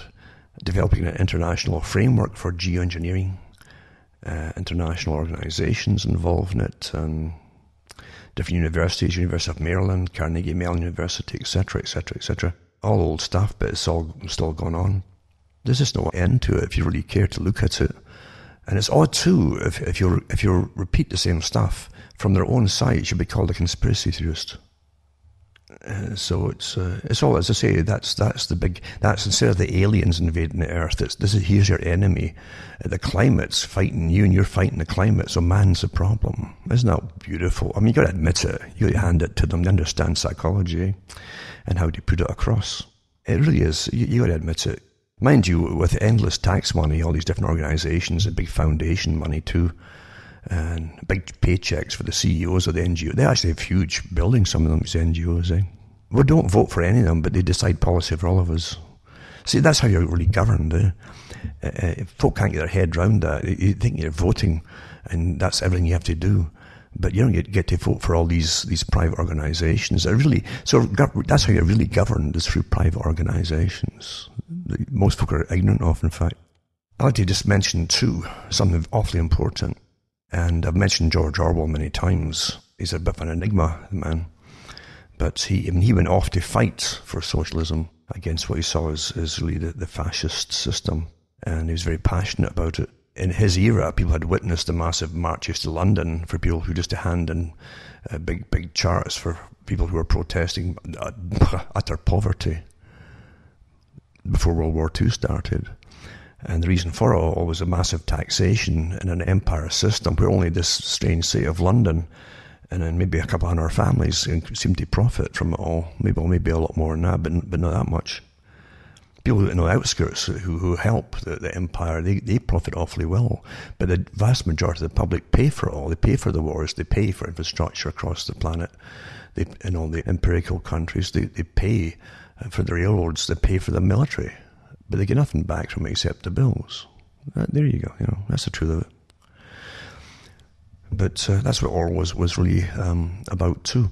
developing an international framework for geoengineering, international organizations involved in it, and different universities, University of Maryland, Carnegie Mellon University, etc., etc., etc. All old stuff, but it's all still going on. There's just no end to it if you really care to look at it. And it's odd too, if you repeat the same stuff from their own side, you'll be called a conspiracy theorist. So it's all, as I say, that's instead of the aliens invading the earth, here's your enemy. The climate's fighting you and you're fighting the climate, so man's the problem. Isn't that beautiful? I mean, you got to admit it. You got to hand it to them. They understand psychology and how to put it across. It really is. You got to admit it. Mind you, with endless tax money, all these different organizations, and big foundation money too, and big paychecks for the CEOs of the NGO. They actually have huge buildings, some of them, these NGOs. We don't vote for any of them, but they decide policy for all of us. See, that's how you're really governed. If folk can't get their head around that, you think you're voting, and that's everything you have to do. But you don't get to vote for all these private organizations. That's how you're really governed, is through private organizations. Most folk are ignorant of, in fact. I'd like to just mention, too, something awfully important. And I've mentioned George Orwell many times. He's a bit of an enigma, the man. But he went off to fight for socialism against what he saw as really the fascist system. And he was very passionate about it. In his era, people had witnessed the massive marches to London for people who just to hand in big charts for people who were protesting utter poverty before World War II started. And the reason for it all was a massive taxation in an empire system where only this strange city of London and then maybe a couple of hundred families seemed to profit from it all. Maybe a lot more than that, but not that much. People in the outskirts who help the empire, they profit awfully well. But the vast majority of the public pay for it all. They pay for the wars. They pay for infrastructure across the planet. In all the empirical countries, they pay for the railroads. They pay for the military. But they get nothing back from it except the bills. There you go. That's the truth of it. But that's what Orwell was really about too.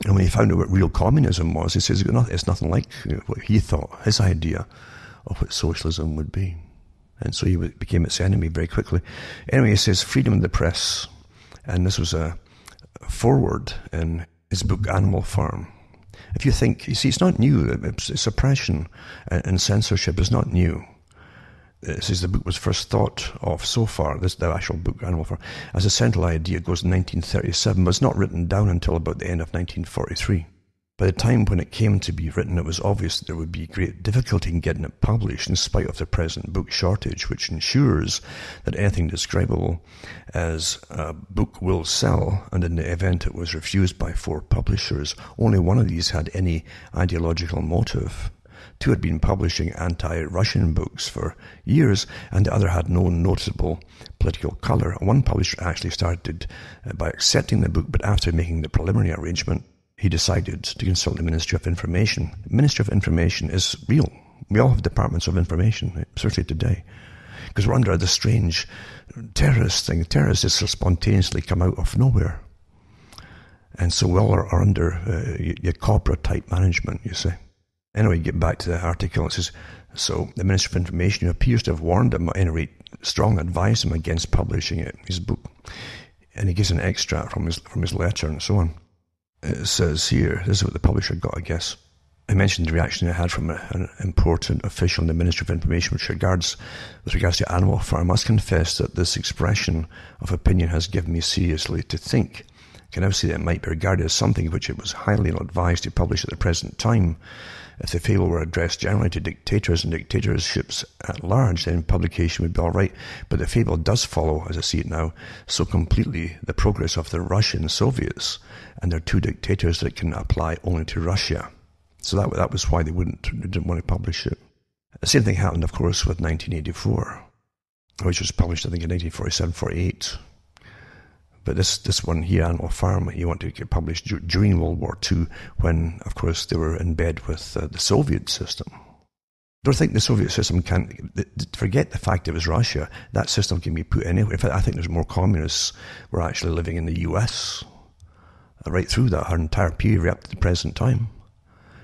And when he found out what real communism was, he says it's nothing like what he thought, his idea of what socialism would be. And so he became its enemy very quickly. Anyway, he says freedom of the press. And this was a foreword in his book Animal Farm. If you think, you see, it's not new. Suppression and censorship is not new. It says the book was first thought of so far, the actual book, Animal Farm, as a central idea. It goes in 1937, but it's not written down until about the end of 1943. By the time when it came to be written, it was obvious that there would be great difficulty in getting it published in spite of the present book shortage, which ensures that anything describable as a book will sell, and in the event it was refused by 4 publishers, only one of these had any ideological motive. 2 had been publishing anti-Russian books for years, and the other had no noticeable political colour. One publisher actually started by accepting the book, but after making the preliminary arrangement, he decided to consult the Ministry of Information. The Ministry of Information is real. We all have departments of information, especially today, because we're under this strange terrorist thing. Terrorists just spontaneously come out of nowhere. And so we all are under your corporate-type management, you see. Anyway, get back to the article. It says, so the Ministry of Information appears to have warned him, at any rate, strongly advised him against publishing his book. And he gives an extract from his letter and so on. It says here, this is what the publisher got, I guess. I mentioned the reaction I had from an important official in the Ministry of Information with regards to animal farm. I must confess that this expression of opinion has given me seriously to think. I can now see that it might be regarded as something which it was highly ill-advised to publish at the present time. If the fable were addressed generally to dictators and dictatorships at large, then publication would be all right. But the fable does follow, as I see it now, so completely the progress of the Russian Soviets and their two dictators that it can apply only to Russia. So that was why they didn't want to publish it. The same thing happened, of course, with 1984, which was published, I think, in 1947-48. But this one here, Animal Farm, you want to get published during World War II, when, of course, they were in bed with the Soviet system. Don't think the Soviet system can, forget the fact it was Russia, that system can be put anywhere. In fact, I think there's more communists were actually living in the US right through that entire period right up to the present time.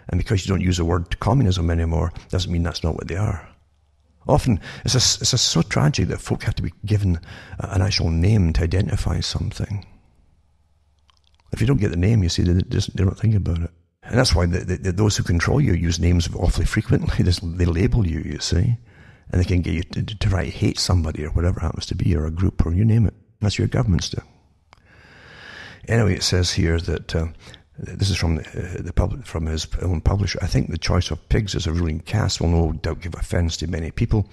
And because you don't use the word communism anymore, doesn't mean that's not what they are. Often, it's so tragic that folk have to be given an actual name to identify something. If you don't get the name, you see, they don't think about it. And that's why those who control you use names awfully frequently. They label you, you see. And they can get you to write hate somebody or whatever it happens to be, or a group, or you name it. That's what your governments do. Anyway, it says here that... this is from his own publisher. I think the choice of pigs as a ruling caste will no doubt give offence to many people,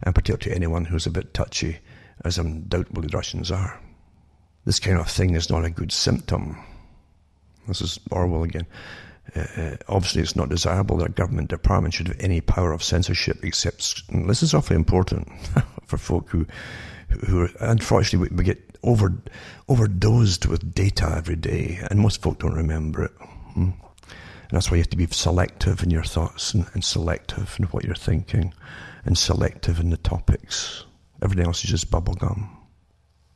and particularly to anyone who's a bit touchy, as undoubtedly the Russians are. This kind of thing is not a good symptom. This is Orwell again. Obviously, it's not desirable that a government department should have any power of censorship except... And this is awfully important for folk who unfortunately we get overdosed with data every day, and most folk don't remember it. And that's why you have to be selective in your thoughts, and selective in what you're thinking, and selective in the topics. Everything else is just bubblegum.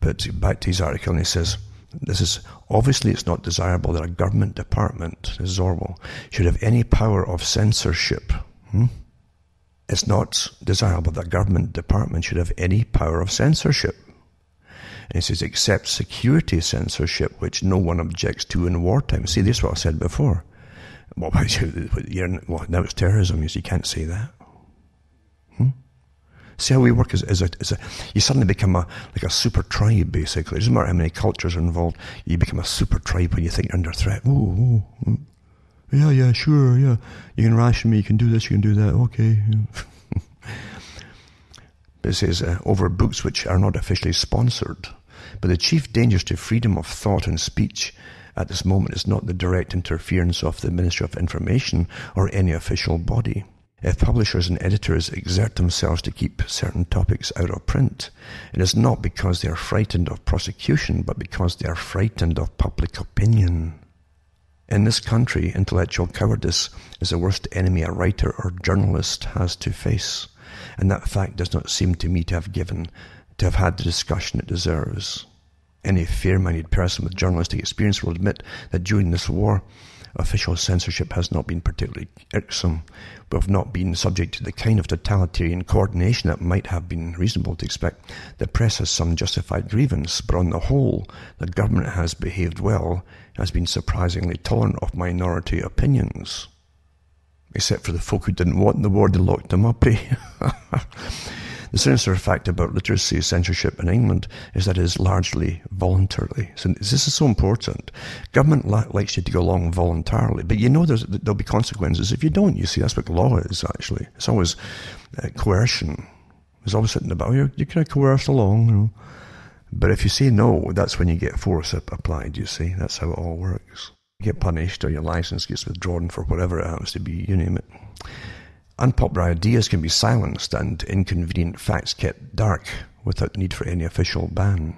But back to his article, and he says, this is obviously it's not desirable that a government department, this is Orwell, should have any power of censorship. It's not desirable that a government department should have any power of censorship. And he says, except security censorship, which no one objects to in wartime. See, this is what I said before. Well, now it's terrorism, you can't say that. See how we work as a you suddenly become like a super tribe, basically. It doesn't matter how many cultures are involved, you become a super tribe when you think you're under threat. Yeah, sure, yeah. You can ration me, you can do this, you can do that, okay. But it says, over books which are not officially sponsored. But the chief dangers to freedom of thought and speech at this moment is not the direct interference of the Ministry of Information or any official body. If publishers and editors exert themselves to keep certain topics out of print, it is not because they are frightened of prosecution, but because they are frightened of public opinion. In this country, intellectual cowardice is the worst enemy a writer or journalist has to face, and that fact does not seem to me to have had the discussion it deserves. Any fair-minded person with journalistic experience will admit that during this war, official censorship has not been particularly irksome. We have not been subject to the kind of totalitarian coordination that might have been reasonable to expect. The press has some justified grievance, but on the whole, the government has behaved well, has been surprisingly tolerant of minority opinions. Except for the folk who didn't want the war, they locked them up, eh? The sinister fact about literacy censorship in England is that it is largely voluntarily. So this is so important. Government likes you to go along voluntarily, but you know there'll be consequences if you don't. You see, that's what law is, actually. It's always coercion. It's always sitting about, you're kind of coerced along, you know. But if you say no, that's when you get force applied, you see. That's how it all works. You get punished, or your license gets withdrawn for whatever it happens to be, you name it. Unpopular ideas can be silenced and inconvenient facts kept dark without the need for any official ban.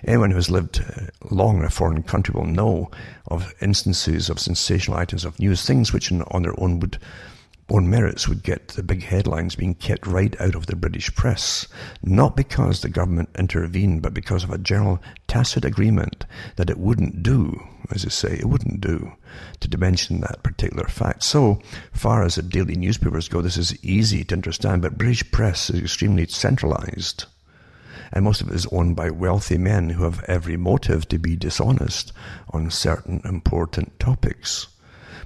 Anyone who has lived long in a foreign country will know of instances of sensational items of news, things which on their own merits would get the big headlines, being kept right out of the British press, not because the government intervened, but because of a general tacit agreement that it wouldn't do, as I say, it wouldn't do to mention that particular fact. So far as the daily newspapers go, this is easy to understand, but British press is extremely centralized, and most of it is owned by wealthy men who have every motive to be dishonest on certain important topics.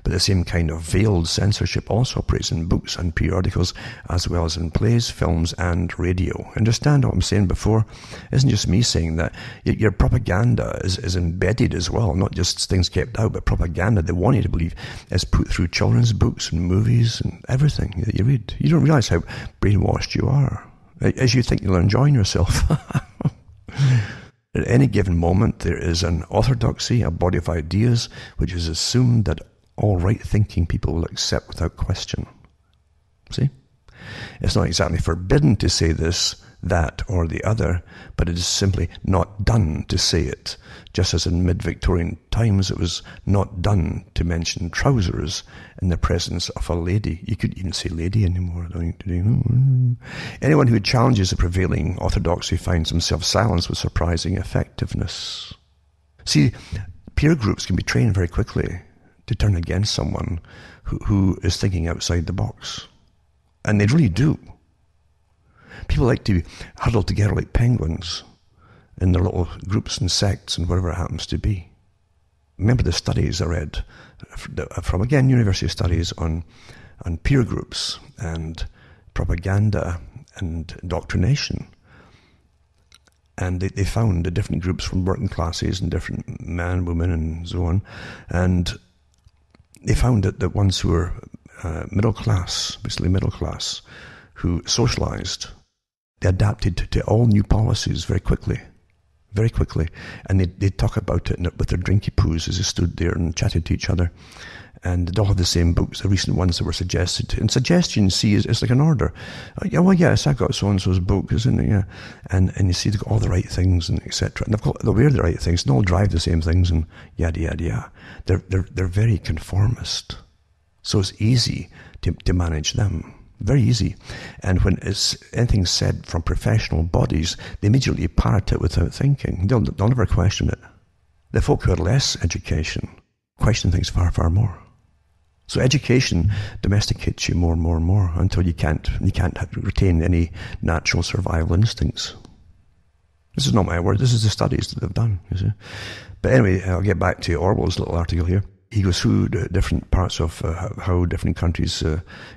But the same kind of veiled censorship also operates in books and periodicals, as well as in plays, films, and radio. Understand what I'm saying before? It isn't just me saying that. Your propaganda is embedded as well, not just things kept out, but propaganda they want you to believe is put through children's books and movies and everything that you read. You don't realize how brainwashed you are, as you think you're enjoying yourself. At any given moment, there is an orthodoxy, a body of ideas, which is assumed that all right-thinking people will accept without question. See? It's not exactly forbidden to say this, that, or the other, but it is simply not done to say it. Just as in mid-Victorian times, it was not done to mention trousers in the presence of a lady. You couldn't even say lady anymore. Anyone who challenges the prevailing orthodoxy finds himself silenced with surprising effectiveness. See, peer groups can be trained very quickly to turn against someone who is thinking outside the box. And they really do. People like to huddle together like penguins in their little groups and sects and whatever it happens to be. Remember the studies I read from, again, university studies on peer groups and propaganda and indoctrination. And they found the different groups from working classes and different men, women, and so on. And they found that the ones who were middle class, basically middle class, who socialized, they adapted to all new policies very quickly. And they'd talk about it with their drinky poos as they stood there and chatted to each other. And they'd all have the same books, the recent ones that were suggested. And suggestion, see, is like an order. Yeah, well, yes, I got so-and-so's book, isn't it? Yeah. And you see, they've got all the right things, and etc. And they'll wear the right things, and all drive the same things, and yada, yada, yada. They're very conformist. So it's easy to manage them. Very easy. And when anything's said from professional bodies, they immediately parrot it without thinking. They'll never question it. The folk who had less education question things far, far more. So education domesticates you more and more and more until you can't retain any natural survival instincts. This is not my word. This is the studies that they've done, you see. But anyway, I'll get back to Orwell's little article here. He goes through the different parts of how different countries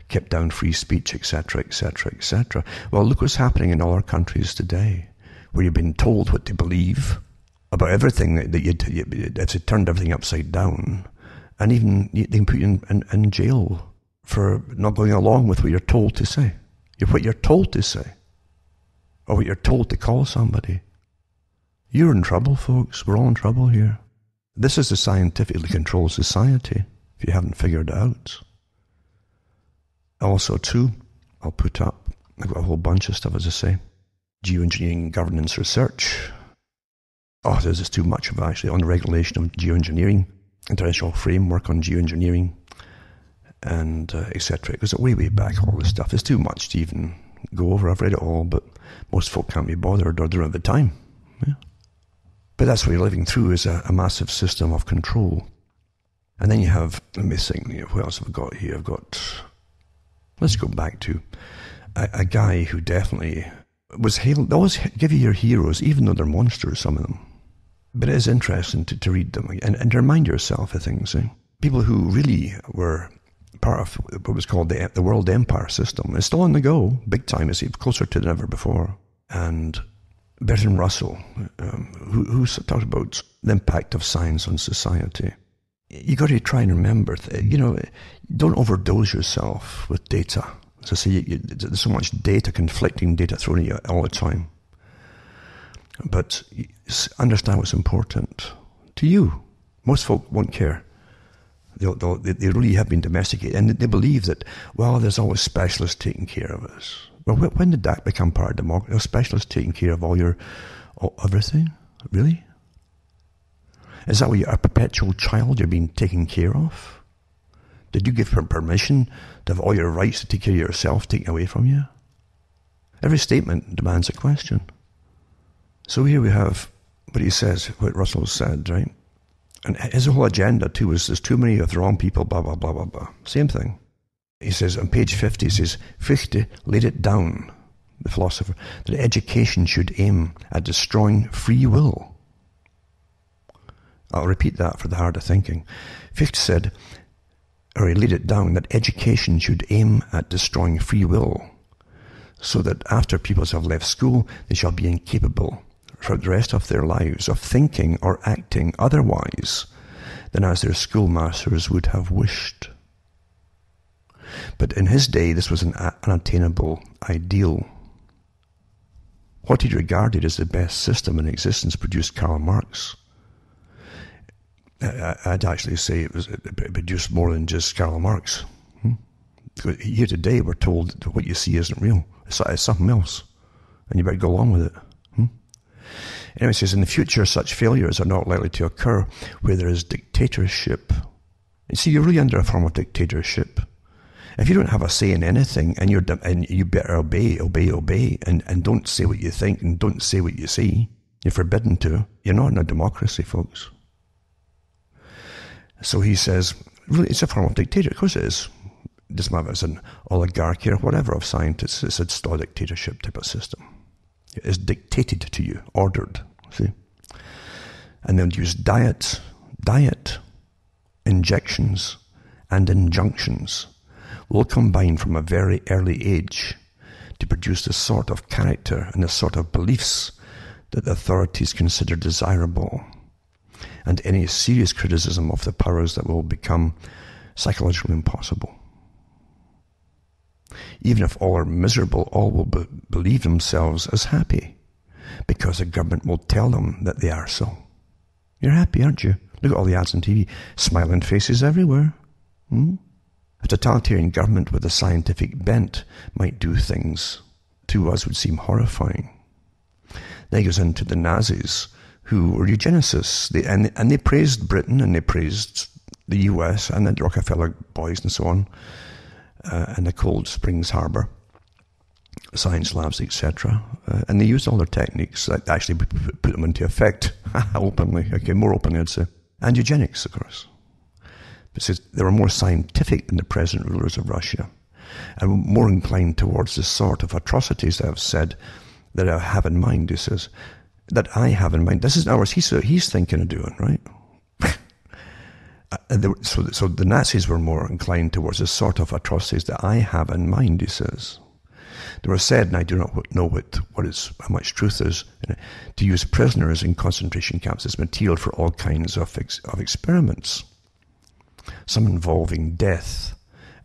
kept down free speech, etc., etc., etc. Well, look what's happening in all our countries today, where you've been told what to believe about everything, it's turned everything upside down, and even they can put you in jail for not going along with what you're told to say. What you're told to say, or what you're told to call somebody. You're in trouble, folks. We're all in trouble here. This is a scientifically controlled society, if you haven't figured it out. Also, too, I've got a whole bunch of stuff, as I say. Geoengineering governance research. Oh, there's just too much of it, actually, on the regulation of geoengineering, international framework on geoengineering, and etc. It goes way, way back, all this stuff. There's too much to even go over. I've read it all, but most folk can't be bothered or don't have the time. Yeah. But that's what you're living through, is a massive system of control. And then you have, let me think, what else have I got here? Let's go back to a guy who definitely was hailed. They always give you your heroes, even though they're monsters, some of them. But it is interesting to read them and to remind yourself of things. People who really were part of what was called the world empire system. It's still on the go, big time, it's closer to than ever before. And Bertrand Russell, who talked about the impact of science on society. You got to try and remember, don't overdose yourself with data. As I say, there's so much data, conflicting data thrown at you all the time. But understand what's important to you. Most folk won't care. They really have been domesticated, and they believe that, well, there's always specialists taking care of us. Well, when did that become part of democracy? Specialists taking care of everything? Really? Is that why you're a perpetual child? You're being taken care of? Did you give permission to have all your rights to take care of yourself taken away from you? Every statement demands a question. So here we have what he says, what Russell said, right? And his whole agenda too is there's too many of the wrong people, blah, blah, blah, blah, blah. Same thing. He says on page 50, he says, Fichte laid it down, the philosopher, that education should aim at destroying free will. I'll repeat that for the hard of thinking. Fichte said, or he laid it down, that education should aim at destroying free will, so that after pupils have left school, they shall be incapable for the rest of their lives of thinking or acting otherwise than as their schoolmasters would have wished. But in his day, this was an unattainable ideal. What he regarded as the best system in existence produced Karl Marx. I'd actually say it produced more than just Karl Marx. Here today, we're told that what you see isn't real. It's something else, and you better go along with it. Anyway, it says, in the future, such failures are not likely to occur where there is dictatorship. You see, you're really under a form of dictatorship. If you don't have a say in anything, and you better obey, and don't say what you think, and don't say what you see, you're forbidden to. You're not in a democracy, folks. So he says, really, it's a form of dictatorship. Of course it is. It doesn't matter if it's an oligarchy or whatever of scientists. It's a still a dictatorship type of system. It's dictated to you, ordered, see? And they'll use diet, injections, and injunctions will combine from a very early age to produce the sort of character and the sort of beliefs that the authorities consider desirable, and any serious criticism of the powers that will become psychologically impossible. Even if all are miserable, all will believe themselves as happy, because the government will tell them that they are so. You're happy, aren't you? Look at all the ads on TV. Smiling faces everywhere. A totalitarian government with a scientific bent might do things to us would seem horrifying. Then he goes into the Nazis, who were eugenicists. They praised Britain, and they praised the US, and the Rockefeller boys and so on, and the Cold Springs Harbor, science labs, etc. And they used all their techniques that actually put them into effect openly, more openly I'd say. And eugenics, of course. It says they were more scientific than the present rulers of Russia, and more inclined towards the sort of atrocities I have said that I have in mind, he says. That I have in mind. This is ours. He's thinking of doing, right? So the Nazis were more inclined towards the sort of atrocities that I have in mind, he says. They were said, and I do not know how much truth there is in it, to use prisoners in concentration camps as material for all kinds of experiments, some involving death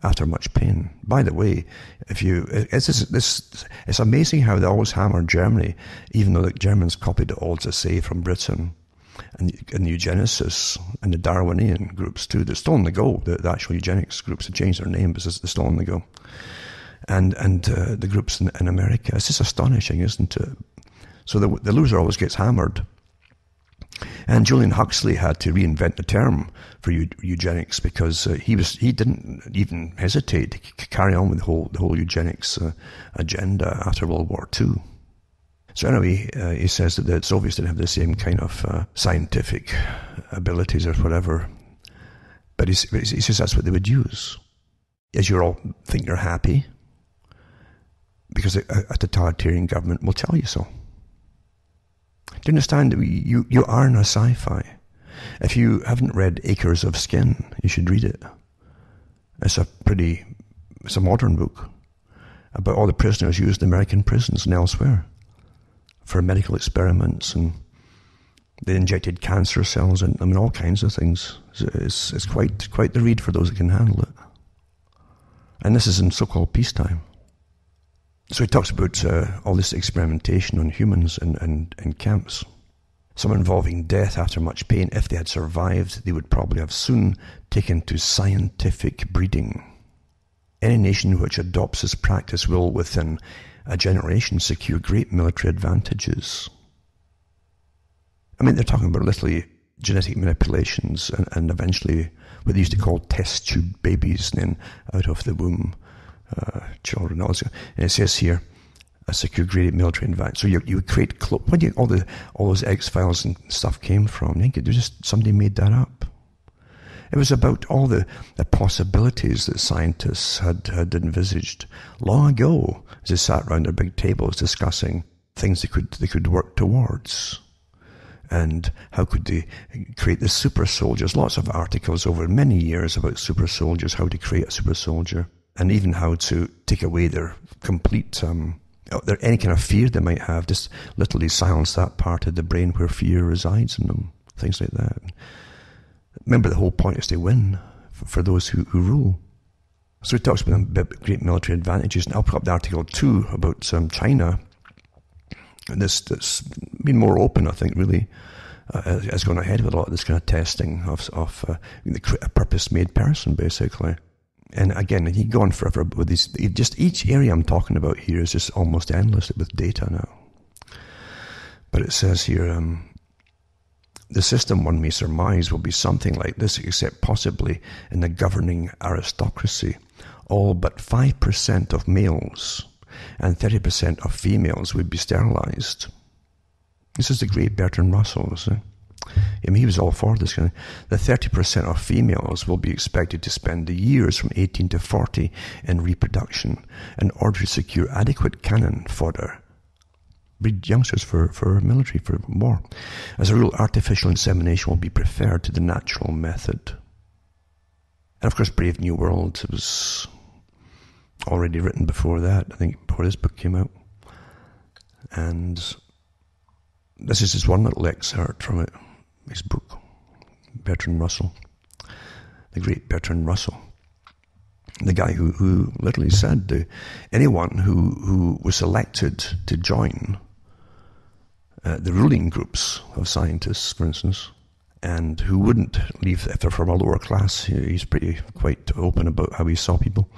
after much pain. By the way, it's amazing how they always hammer Germany, even though the Germans copied the old essay from Britain, and the eugenicists and the Darwinian groups too. They're still on the go. The actual eugenics groups have changed their name, but they're still on the go. And the groups in America. It's just astonishing, isn't it? So the loser always gets hammered. And Julian Huxley had to reinvent the term for eugenics, because he didn't even hesitate to carry on with the whole eugenics agenda after World War II. So anyway, he says that the Soviets didn't have the same kind of scientific abilities or whatever, but he says that's what they would use. As you all think you're happy, because a totalitarian government will tell you so. Do you understand? You are in a sci-fi. If you haven't read Acres of Skin, you should read it. It's a modern book about all the prisoners used in American prisons and elsewhere for medical experiments, and they injected cancer cells in them and all kinds of things. It's quite the read for those that can handle it. And this is in so-called peacetime. So he talks about all this experimentation on humans in camps, some involving death after much pain. If they had survived, they would probably have soon taken to scientific breeding. Any nation which adopts this practice will, within a generation, secure great military advantages. I mean, they're talking about literally genetic manipulations and eventually what they used to call test tube babies, and then out of the womb children. Also, and it says here, a secure great military advantage. So you would create where do all those X-Files and stuff came from? I think somebody made that up. It was about all the possibilities that scientists had envisaged long ago as they sat around their big tables discussing things they could work towards. And how could they create the super soldiers? Lots of articles over many years about super soldiers, how to create a super soldier, and even how to take away their complete, any kind of fear they might have, just literally silence that part of the brain where fear resides in them, things like that. Remember, the whole point is to win for those who rule. So he talks about great military advantages, and I'll put up the article too about China. And that's been more open, I think, really, has gone ahead with a lot of this kind of testing of a purpose-made person, basically. And again, he go on forever with these. Just each area I'm talking about here is just almost endless with data now. But it says here, the system, one may surmise, will be something like this, except possibly in the governing aristocracy. All but 5% of males and 30% of females would be sterilized. This is the great Bertrand Russell, see? I mean, he was all for this kind of. The 30% of females will be expected to spend the years from 18 to 40 in reproduction in order to secure adequate cannon fodder. Breed youngsters for military, for war. As a rule, artificial insemination will be preferred to the natural method. And of course, Brave New World was already written before that, I think, before this book came out. And this is just one little excerpt from it, his book, Bertrand Russell, the great Bertrand Russell. The guy who literally said anyone who was selected to join the ruling groups of scientists, for instance, and who wouldn't leave if they're from a lower class, he's quite open about how he saw people.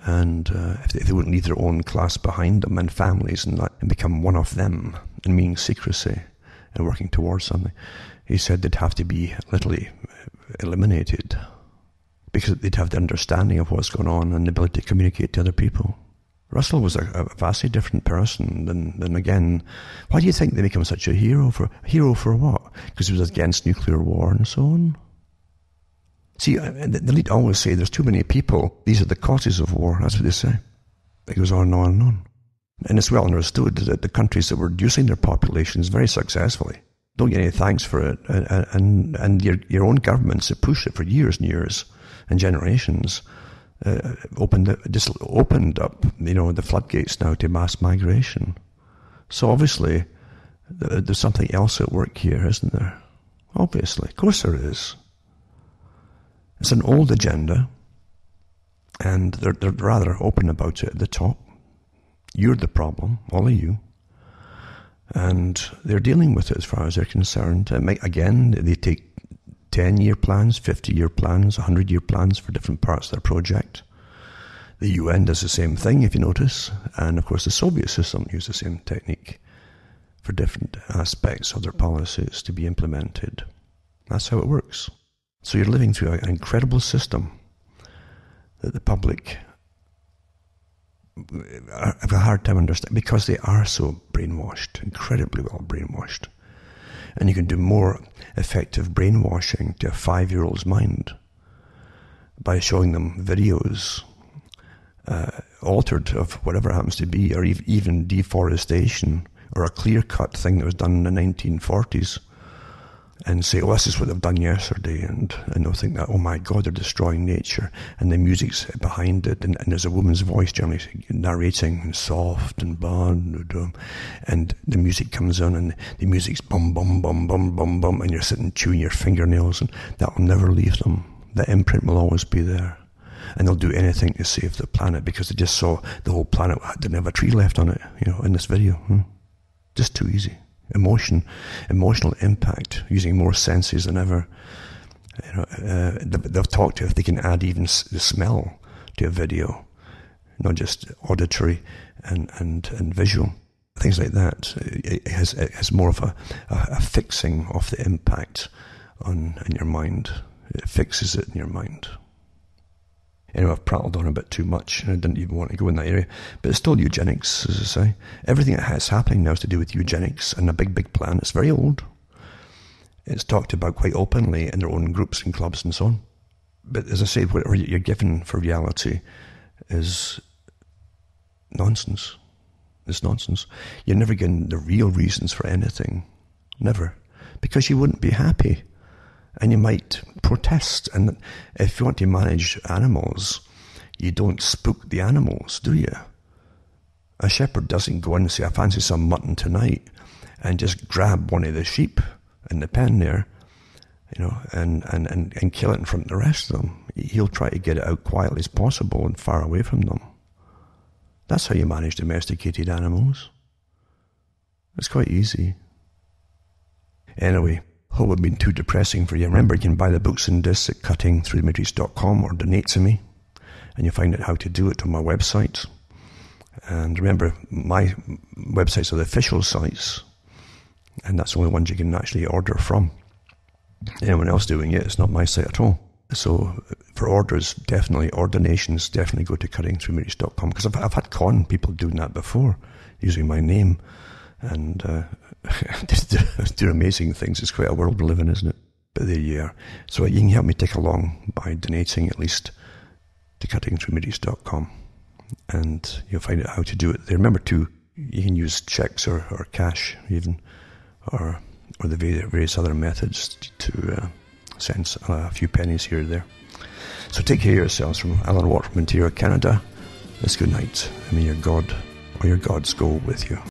And if they wouldn't leave their own class behind them and families and become one of them, and meaning secrecy and working towards something, he said they'd have to be literally eliminated because they'd have the understanding of what's going on and the ability to communicate to other people. Russell was a vastly different person than again. Why do you think they make him such a hero? A hero for what? Because he was against nuclear war and so on? See, the elite always say there's too many people. These are the causes of war. That's what they say. It goes on and on and on. And it's well understood that the countries that were reducing their populations very successfully don't get any thanks for it. And your own governments that push it for years and years and generations opened up, the floodgates now to mass migration. So obviously, there's something else at work here, isn't there? Obviously. Of course there is. It's an old agenda, and they're rather open about it at the top. You're the problem, all of you. And they're dealing with it as far as they're concerned. Again, they take 10-year plans, 50-year plans, 100-year plans for different parts of their project. The UN does the same thing, if you notice. And of course, the Soviet system used the same technique for different aspects of their policies to be implemented. That's how it works. So you're living through an incredible system that the public have a hard time understanding because they are so brainwashed, incredibly well brainwashed. And you can do more effective brainwashing to a 5-year-old's mind by showing them videos altered of whatever happens to be, or even deforestation, or a clear-cut thing that was done in the 1940s, and say, oh, this is what they've done yesterday, and they'll think that, oh my God, they're destroying nature, and the music's behind it, and there's a woman's voice generally narrating, and soft, and and the music comes on, and the music's bum, bum, bum, bum, bum, bum, and you're sitting chewing your fingernails, and that will never leave them. That imprint will always be there. And they'll do anything to save the planet, because they just saw the whole planet didn't have a tree left on it, in this video. Just too easy. Emotional impact, using more senses than ever. They've talked to if they can add even the smell to a video, not just auditory and visual, things like that. It has more of a fixing of the impact in your mind. It fixes it in your mind. Anyway, I've prattled on a bit too much, and I didn't even want to go in that area. But it's still eugenics, as I say. Everything that's happening now is to do with eugenics and a big, big plan. It's very old. It's talked about quite openly in their own groups and clubs and so on. But as I say, whatever you're given for reality is nonsense. It's nonsense. You're never given the real reasons for anything. Never. because you wouldn't be happy and you might protest. And if you want to manage animals, you don't spook the animals, do you? A shepherd doesn't go in and say, I fancy some mutton tonight, and just grab one of the sheep in the pen there, and kill it in front of the rest of them. He'll try to get it out quietly as possible and far away from them. That's how you manage domesticated animals. It's quite easy. Anyway, hope I've been too depressing for you. Remember, you can buy the books and discs at cuttingthroughthematrix.com or donate to me, and you'll find out how to do it on my website. And remember, my websites are the official sites, and that's the only ones you can actually order from. Anyone else doing it, it's not my site at all. So for orders, definitely, or donations, definitely go to cuttingthroughthematrix.com, because I've had con people doing that before, using my name, and do amazing things. It's quite a world we live in, isn't it? But there you are. So you can help me tick along by donating at least to cuttingthroughthematrix.com. And you'll find out how to do it there. Remember too, you can use checks or cash even, or the various other methods to send a few pennies here or there. So take care of yourselves. From Alan Watt from Ontario, Canada. Let's good night. And may your God or your gods go with you.